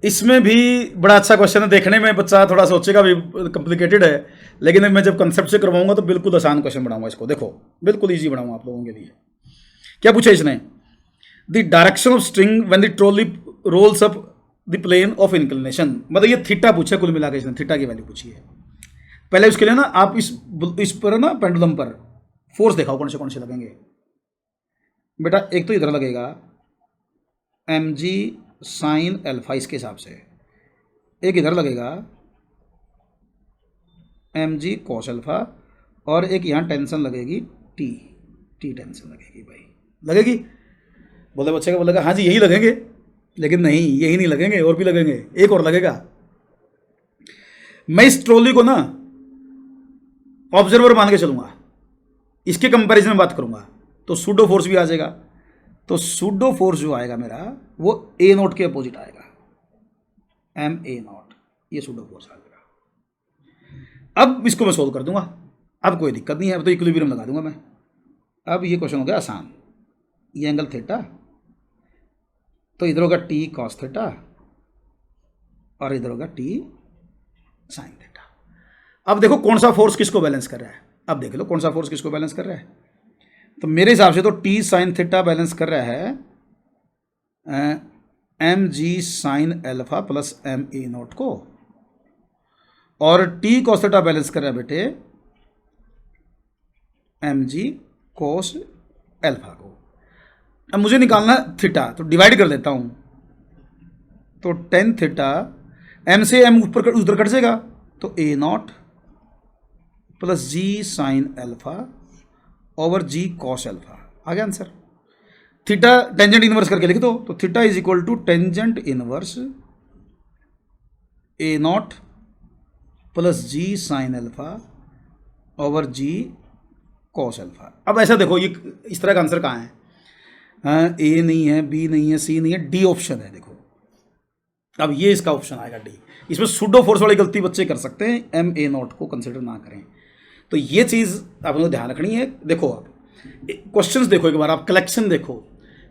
इसमें भी बड़ा अच्छा क्वेश्चन है। देखने में बच्चा थोड़ा सोचेगा भी कॉम्प्लिकेटेड है, लेकिन मैं जब कंसेप्ट से करवाऊंगा तो बिल्कुल आसान क्वेश्चन बनाऊंगा इसको। देखो बिल्कुल इजी बनाऊंगा आप लोगों के लिए। क्या पूछा इसने? The direction of string when the trolley rolls up the plane of inclination, मतलब ये थीटा पूछा कुल मिला के, इसने थीटा की वैल्यू पूछी है। पहले उसके लिए ना आप इस पर ना पेंडुलम पर फोर्स दिखाओ कौन से लगेंगे बेटा। एक तो इधर लगेगा mg साइन अल्फा इसके हिसाब से, एक इधर लगेगा mg कॉस अल्फा, और एक यहाँ टेंशन लगेगी t टेंशन लगेगी भाई, लगेगी। बोले बच्चे का बोलेगा हाँ जी यही लगेंगे, लेकिन नहीं यही नहीं लगेंगे, और भी लगेंगे, एक और लगेगा। मैं इस ट्रॉली को ना ऑब्जर्वर मान के चलूंगा, इसके कंपैरिजन में बात करूंगा तो सूडो फोर्स भी आ जाएगा। तो सूडो फोर्स जो आएगा मेरा वो ए नोट के अपोजिट आएगा, एम ए नोट, ये सूडो फोर्स आ जाएगा। अब इसको मैं सोल्व कर दूंगा, अब कोई दिक्कत नहीं है, अब तो इक्विलिब्रियम लगा दूंगा मैं। अब ये क्वेश्चन हो गया आसान। ये एंगल थीटा, तो इधर होगा टी कॉस थीटा और इधर होगा टी साइन थीटा। अब देखो कौन सा फोर्स किसको बैलेंस कर रहा है, अब देख लो कौन सा फोर्स किसको बैलेंस कर रहा है। तो मेरे हिसाब से तो टी साइन थीटा बैलेंस कर रहा है M G sine alpha plus M A naught को, और टी कॉस थीटा बैलेंस कर रहा है बेटे एम जी कोस एल्फा को। अब मुझे निकालना थीटा, तो डिवाइड कर देता हूं, तो टेन थीटा, एम से एम ऊपर उधर कट जाएगा, तो a naught plus g sine alpha over g cos alpha, आ गया आंसर। थीटा टेंजेंट इनवर्स करके लिख दो, तो theta is equal to tangent inverse a naught plus g sine alpha over g cos alpha. अब ऐसा देखो ये इस तरह का आंसर कहाँ है, ए नहीं है, बी नहीं है, सी नहीं है, डी ऑप्शन है। देखो अब ये इसका ऑप्शन आएगा डी। इसमें सूडो फोर्स वाली गलती बच्चे कर सकते हैं, एम ए नॉट को कंसिडर ना करें, तो ये चीज़ आप लोगों को ध्यान रखनी है। देखो आप क्वेश्चंस देखो एक बार, आप कलेक्शन देखो,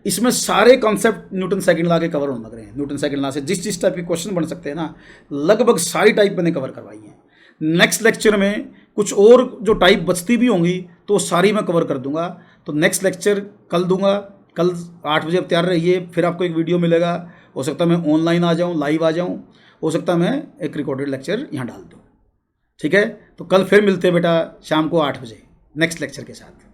इसमें सारे कॉन्सेप्ट न्यूटन सेकंड लॉ के कवर होने लग रहे हैं। न्यूटन सेकंड लॉ से जिस टाइप के क्वेश्चन बन सकते हैं ना, लगभग सारी टाइप मैंने कवर करवाई है। नेक्स्ट लेक्चर में कुछ और जो टाइप बचती भी होंगी तो सारी मैं कवर कर दूंगा। तो नेक्स्ट लेक्चर कल दूंगा, कल 8 बजे आप तैयार रहिए। फिर आपको एक वीडियो मिलेगा, हो सकता है मैं ऑनलाइन आ जाऊँ, लाइव आ जाऊँ, हो सकता है मैं एक रिकॉर्डेड लेक्चर यहाँ डाल दूँ। ठीक है, तो कल फिर मिलते हैं बेटा शाम को 8 बजे नेक्स्ट लेक्चर के साथ।